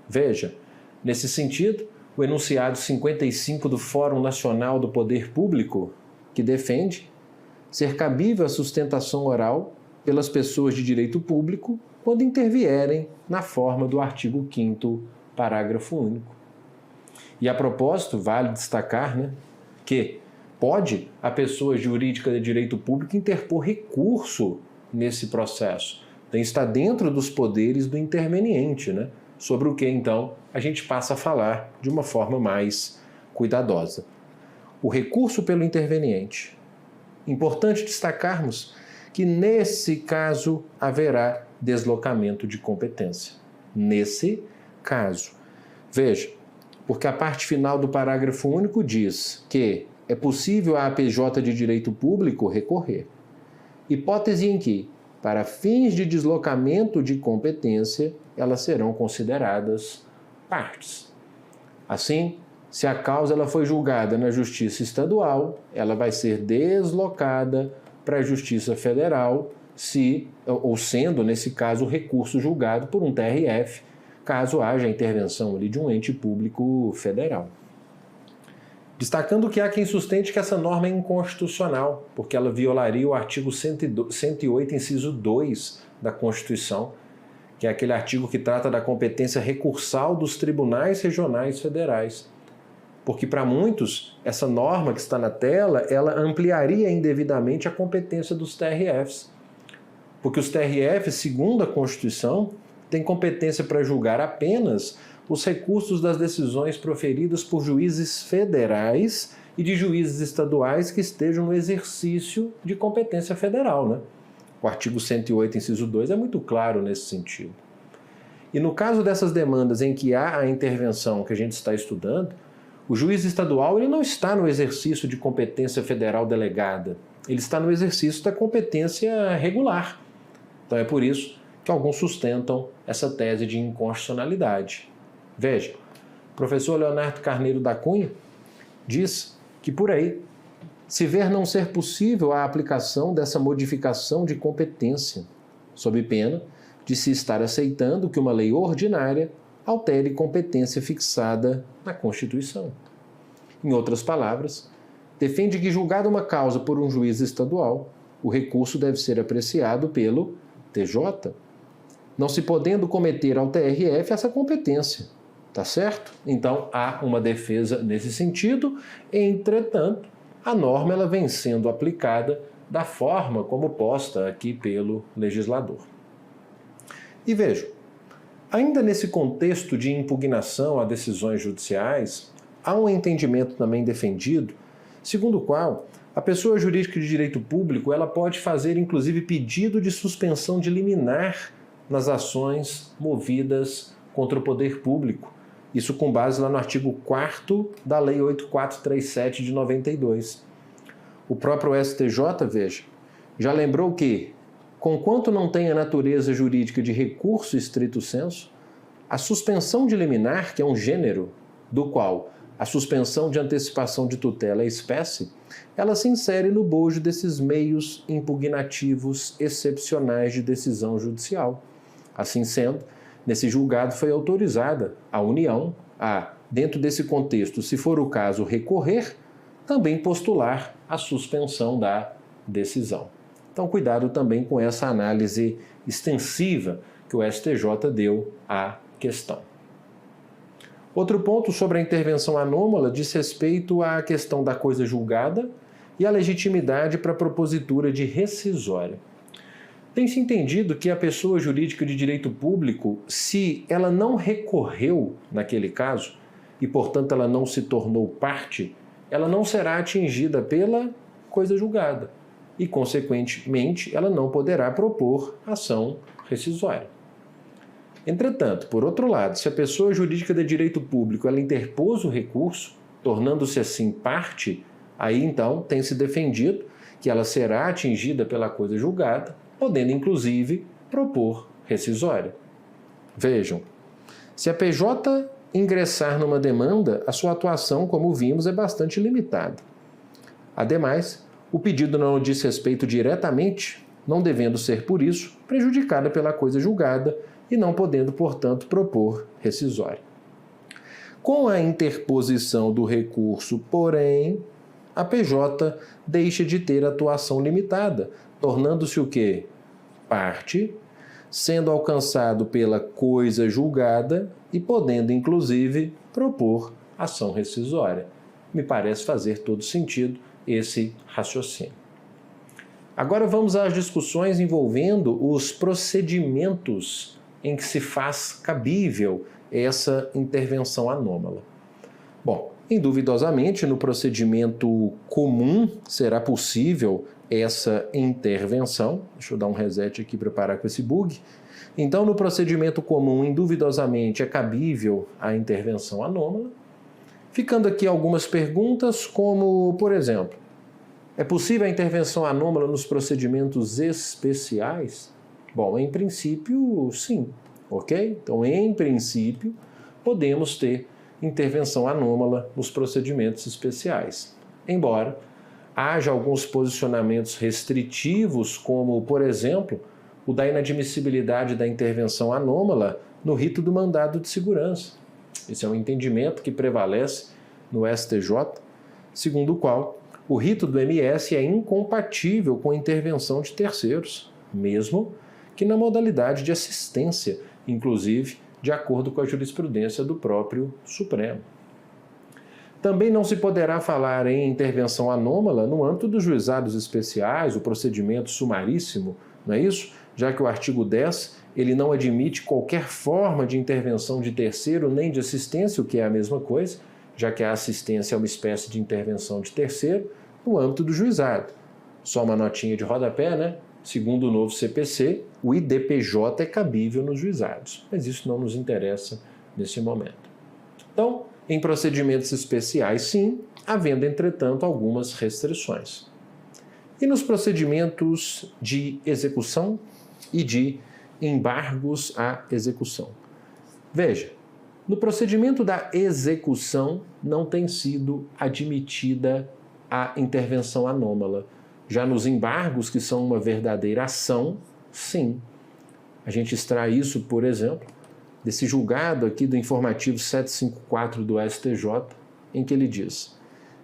Veja, nesse sentido, o enunciado 55 do Fórum Nacional do Poder Público, que defende ser cabível a sustentação oral pelas pessoas de direito público quando intervierem na forma do artigo 5º, parágrafo único. E a propósito, vale destacar, que pode a pessoa jurídica de direito público interpor recurso nesse processo. Então, está dentro dos poderes do interveniente, sobre o que, então, a gente passa a falar de uma forma mais cuidadosa. O recurso pelo interveniente. Importante destacarmos que, nesse caso, haverá deslocamento de competência. Nesse caso. Veja, porque a parte final do parágrafo único diz que é possível a APJ de direito público recorrer. Hipótese em que, para fins de deslocamento de competência, elas serão consideradas partes. Assim, se a causa ela foi julgada na Justiça Estadual, ela vai ser deslocada para a Justiça Federal, ou sendo, nesse caso, o recurso julgado por um TRF, caso haja a intervenção ali de um ente público federal. Destacando que há quem sustente que essa norma é inconstitucional, porque ela violaria o artigo 108, inciso 2 da Constituição, que é aquele artigo que trata da competência recursal dos tribunais regionais federais. Porque para muitos, essa norma que está na tela, ela ampliaria indevidamente a competência dos TRFs. Porque os TRFs, segundo a Constituição, têm competência para julgar apenas os recursos das decisões proferidas por juízes federais e de juízes estaduais que estejam no exercício de competência federal, né? O artigo 108, inciso 2, é muito claro nesse sentido. E no caso dessas demandas em que há a intervenção que a gente está estudando, o juiz estadual ele não está no exercício de competência federal delegada, ele está no exercício da competência regular. Então é por isso que alguns sustentam essa tese de inconstitucionalidade. Veja, o professor Leonardo Carneiro da Cunha diz que por aí se ver não ser possível a aplicação dessa modificação de competência, sob pena de se estar aceitando que uma lei ordinária altere competência fixada na Constituição. Em outras palavras, defende que, julgada uma causa por um juiz estadual, o recurso deve ser apreciado pelo TJ, não se podendo cometer ao TRF essa competência. Tá certo? Então, há uma defesa nesse sentido, entretanto, a norma ela vem sendo aplicada da forma como posta aqui pelo legislador. E vejam, ainda nesse contexto de impugnação a decisões judiciais, há um entendimento também defendido, segundo o qual a pessoa jurídica de direito público ela pode fazer, inclusive, pedido de suspensão de liminar nas ações movidas contra o poder público. Isso com base lá no artigo 4º da Lei 8437 de 92. O próprio STJ, veja, já lembrou que, conquanto não tenha natureza jurídica de recurso estrito sensu, a suspensão de liminar, que é um gênero do qual a suspensão de antecipação de tutela é espécie, ela se insere no bojo desses meios impugnativos excepcionais de decisão judicial. Assim sendo, nesse julgado foi autorizada a União a, dentro desse contexto, se for o caso, recorrer, também postular a suspensão da decisão. Então, cuidado também com essa análise extensiva que o STJ deu à questão. Outro ponto sobre a intervenção anômala diz respeito à questão da coisa julgada e à legitimidade para a propositura de rescisória. Tem-se entendido que a pessoa jurídica de direito público, se ela não recorreu naquele caso e, portanto, ela não se tornou parte, ela não será atingida pela coisa julgada e, consequentemente, ela não poderá propor ação rescisória. Entretanto, por outro lado, se a pessoa jurídica de direito público ela interpôs o recurso, tornando-se assim parte, aí então tem-se defendido que ela será atingida pela coisa julgada, podendo inclusive propor rescisória. Vejam, se a PJ ingressar numa demanda, a sua atuação, como vimos, é bastante limitada. Ademais, o pedido não diz respeito diretamente, não devendo ser, por isso, prejudicada pela coisa julgada e não podendo, portanto, propor rescisória. Com a interposição do recurso, porém, a PJ deixa de ter atuação limitada, tornando-se o quê? Parte, sendo alcançado pela coisa julgada e podendo, inclusive, propor ação rescisória. Me parece fazer todo sentido esse raciocínio. Agora vamos às discussões envolvendo os procedimentos em que se faz cabível essa intervenção anômala. Bom, induvidosamente, no procedimento comum será possível essa intervenção. Deixa eu dar um reset aqui para parar com esse bug. Então, no procedimento comum, induvidosamente, é cabível a intervenção anômala. Ficando aqui algumas perguntas, como, por exemplo, é possível a intervenção anômala nos procedimentos especiais? Bom, em princípio, sim, ok? Então, em princípio, podemos ter intervenção anômala nos procedimentos especiais. Embora haja alguns posicionamentos restritivos, como, por exemplo, o da inadmissibilidade da intervenção anômala no rito do mandado de segurança. Esse é um entendimento que prevalece no STJ, segundo o qual o rito do MS é incompatível com a intervenção de terceiros, mesmo que na modalidade de assistência, inclusive de acordo com a jurisprudência do próprio Supremo. Também não se poderá falar em intervenção anômala no âmbito dos juizados especiais, o procedimento sumaríssimo, não é isso? Já que o artigo 10 ele não admite qualquer forma de intervenção de terceiro nem de assistência, o que é a mesma coisa, já que a assistência é uma espécie de intervenção de terceiro no âmbito do juizado. Só uma notinha de rodapé, né? Segundo o novo CPC, o IDPJ é cabível nos juizados, mas isso não nos interessa nesse momento. Então, em procedimentos especiais, sim, havendo, entretanto, algumas restrições. E nos procedimentos de execução e de embargos à execução? Veja, no procedimento da execução não tem sido admitida a intervenção anômala. Já nos embargos, que são uma verdadeira ação, sim. A gente extrai isso, por exemplo, desse julgado aqui do informativo 754 do STJ, em que ele diz: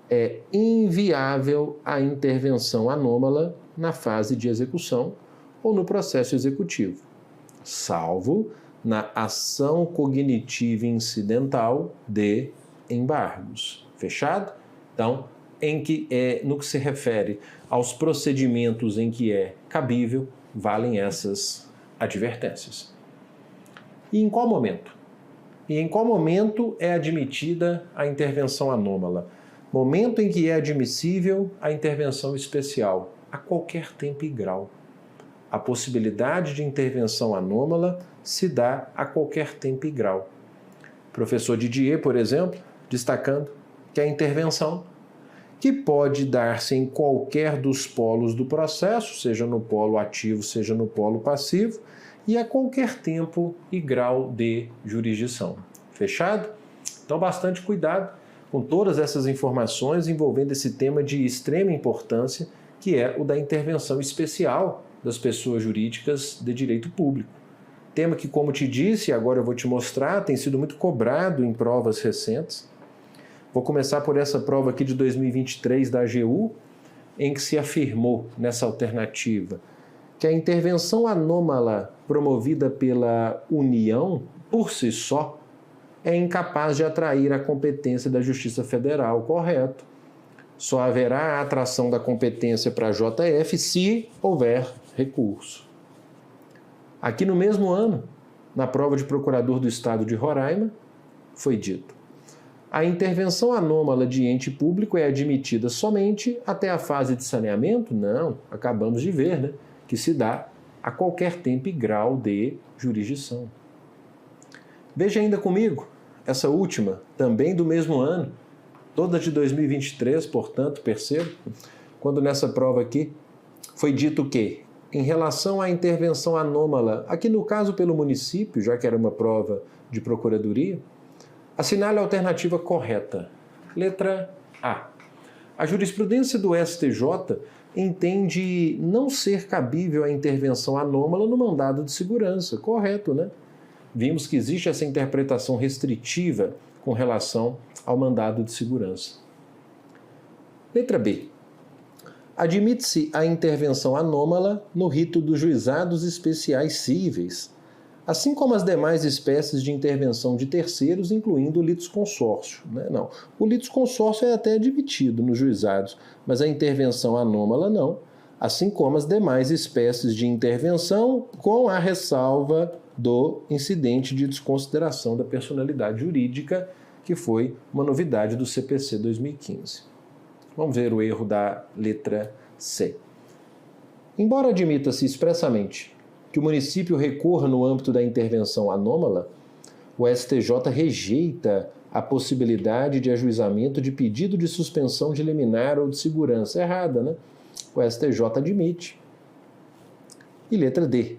é inviável a intervenção anômala na fase de execução ou no processo executivo, salvo na ação cognitiva incidental de embargos. Fechado? Então, no que se refere aos procedimentos em que é cabível, valem essas advertências. E em qual momento? E em qual momento é admitida a intervenção anômala? Momento em que é admissível a intervenção especial, a qualquer tempo e grau. A possibilidade de intervenção anômala se dá a qualquer tempo e grau. Professor Didier, por exemplo, destacando que a intervenção, que pode dar-se em qualquer dos polos do processo, seja no polo ativo, seja no polo passivo, e a qualquer tempo e grau de jurisdição. Fechado? Então, bastante cuidado com todas essas informações envolvendo esse tema de extrema importância, que é o da intervenção especial das pessoas jurídicas de direito público. Tema que, como te disse, e agora eu vou te mostrar, tem sido muito cobrado em provas recentes. Vou começar por essa prova aqui de 2023 da AGU, em que se afirmou nessa alternativa que a intervenção anômala promovida pela União, por si só, é incapaz de atrair a competência da Justiça Federal, correto? Só haverá a atração da competência para a JF se houver recurso. Aqui no mesmo ano, na prova de procurador do Estado de Roraima, foi dito: a intervenção anômala de ente público é admitida somente até a fase de saneamento? Não, acabamos de ver, né? Que se dá a qualquer tempo e grau de jurisdição. Veja ainda comigo essa última, também do mesmo ano, toda de 2023, portanto, percebo, quando nessa prova aqui foi dito que, em relação à intervenção anômala, aqui no caso pelo município, já que era uma prova de procuradoria, assinale a alternativa correta. Letra A. A jurisprudência do STJ entende não ser cabível a intervenção anômala no mandado de segurança. Correto, né? Vimos que existe essa interpretação restritiva com relação ao mandado de segurança. Letra B. Admite-se a intervenção anômala no rito dos juizados especiais cíveis, assim como as demais espécies de intervenção de terceiros, incluindo o litisconsórcio. Não, o litisconsórcio é até admitido nos juizados, mas a intervenção anômala não, assim como as demais espécies de intervenção, com a ressalva do incidente de desconsideração da personalidade jurídica, que foi uma novidade do CPC 2015. Vamos ver o erro da letra C. Embora admita-se expressamente que o município recorra no âmbito da intervenção anômala, o STJ rejeita a possibilidade de ajuizamento de pedido de suspensão de liminar ou de segurança. Errada, né? O STJ admite. E letra D.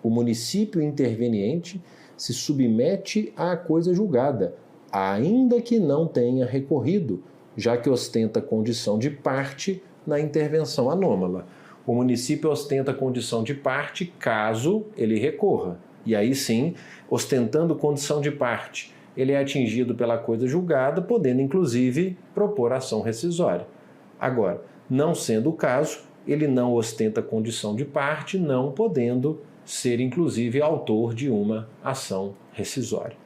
O município interveniente se submete à coisa julgada, ainda que não tenha recorrido, já que ostenta condição de parte na intervenção anômala. O município ostenta condição de parte caso ele recorra. E aí sim, ostentando condição de parte, ele é atingido pela coisa julgada, podendo inclusive propor ação rescisória. Agora, não sendo o caso, ele não ostenta condição de parte, não podendo ser inclusive autor de uma ação rescisória.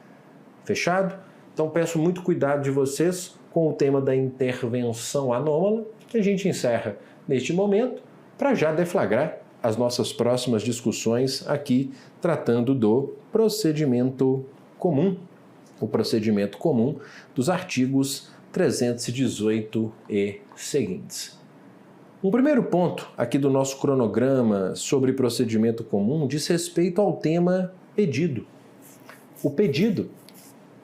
Fechado? Então peço muito cuidado de vocês com o tema da intervenção anômala, que a gente encerra neste momento, para já deflagrar as nossas próximas discussões aqui, tratando do procedimento comum. o procedimento comum dos artigos 318 e seguintes. Um primeiro ponto aqui do nosso cronograma sobre procedimento comum diz respeito ao tema pedido. O pedido,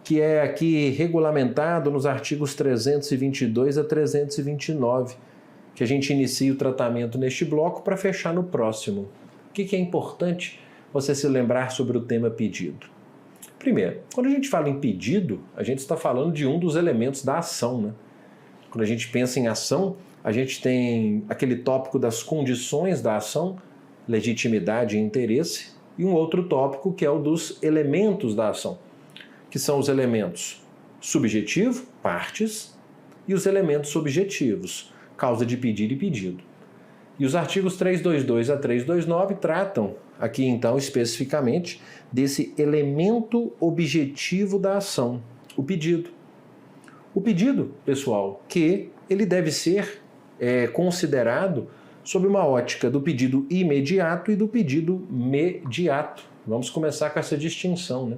que é aqui regulamentado nos artigos 322 a 329, que a gente inicia o tratamento neste bloco para fechar no próximo. O que é importante você se lembrar sobre o tema pedido? Primeiro, quando a gente fala em pedido, a gente está falando de um dos elementos da ação, né? Quando a gente pensa em ação, a gente tem aquele tópico das condições da ação, legitimidade e interesse, e um outro tópico que é o dos elementos da ação, que são os elementos subjetivo, partes, e os elementos subjetivos, causa de pedido e pedido. E os artigos 322 a 329 tratam aqui então especificamente desse elemento objetivo da ação, o pedido. O pedido, pessoal, que ele deve ser considerado sob uma ótica do pedido imediato e do pedido mediato. Vamos começar com essa distinção, né?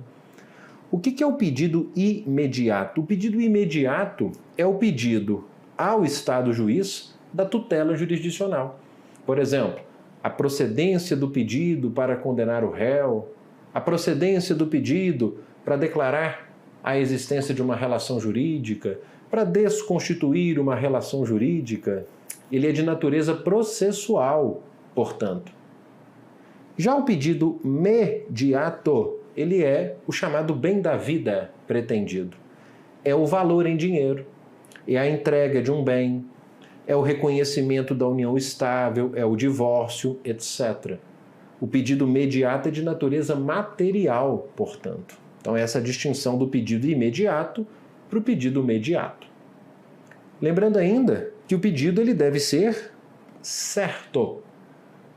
O que é o pedido imediato? O pedido imediato é o pedido ao Estado juiz da tutela jurisdicional. Por exemplo, a procedência do pedido para condenar o réu, a procedência do pedido para declarar a existência de uma relação jurídica, para desconstituir uma relação jurídica, ele é de natureza processual, portanto. Já o pedido mediato, ele é o chamado bem da vida pretendido. É o valor em dinheiro, é a entrega de um bem, é o reconhecimento da união estável, é o divórcio, etc. O pedido mediato é de natureza material, portanto. Então, essa é a distinção do pedido imediato para o pedido mediato. Lembrando ainda que o pedido ele deve ser certo.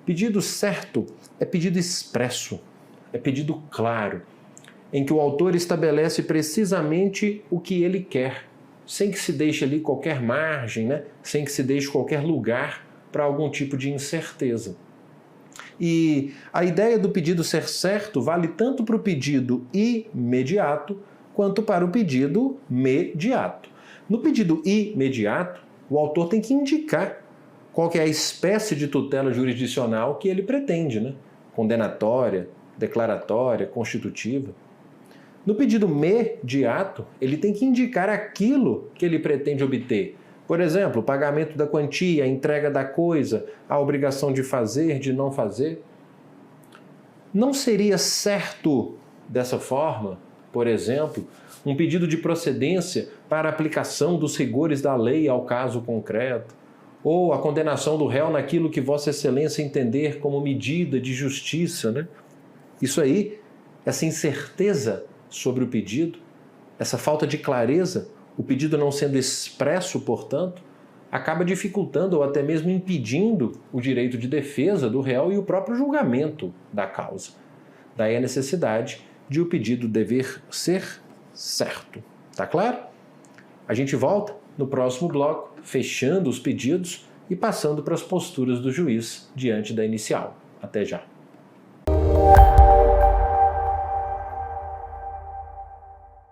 Pedido certo é pedido expresso, é pedido claro, em que o autor estabelece precisamente o que ele quer, sem que se deixe ali qualquer margem, né? Sem que se deixe qualquer lugar para algum tipo de incerteza. E a ideia do pedido ser certo vale tanto para o pedido imediato quanto para o pedido mediato. No pedido imediato, o autor tem que indicar qual que é a espécie de tutela jurisdicional que ele pretende, né? Condenatória, declaratória, constitutiva. No pedido mediato, ele tem que indicar aquilo que ele pretende obter. Por exemplo, o pagamento da quantia, a entrega da coisa, a obrigação de fazer, de não fazer. Não seria certo dessa forma, por exemplo, um pedido de procedência para aplicação dos rigores da lei ao caso concreto, ou a condenação do réu naquilo que Vossa Excelência entender como medida de justiça, né? Isso aí, essa incerteza sobre o pedido, essa falta de clareza, o pedido não sendo expresso, portanto, acaba dificultando ou até mesmo impedindo o direito de defesa do réu e o próprio julgamento da causa. Daí a necessidade de o pedido dever ser certo. Tá claro? A gente volta no próximo bloco, fechando os pedidos e passando para as posturas do juiz diante da inicial. Até já.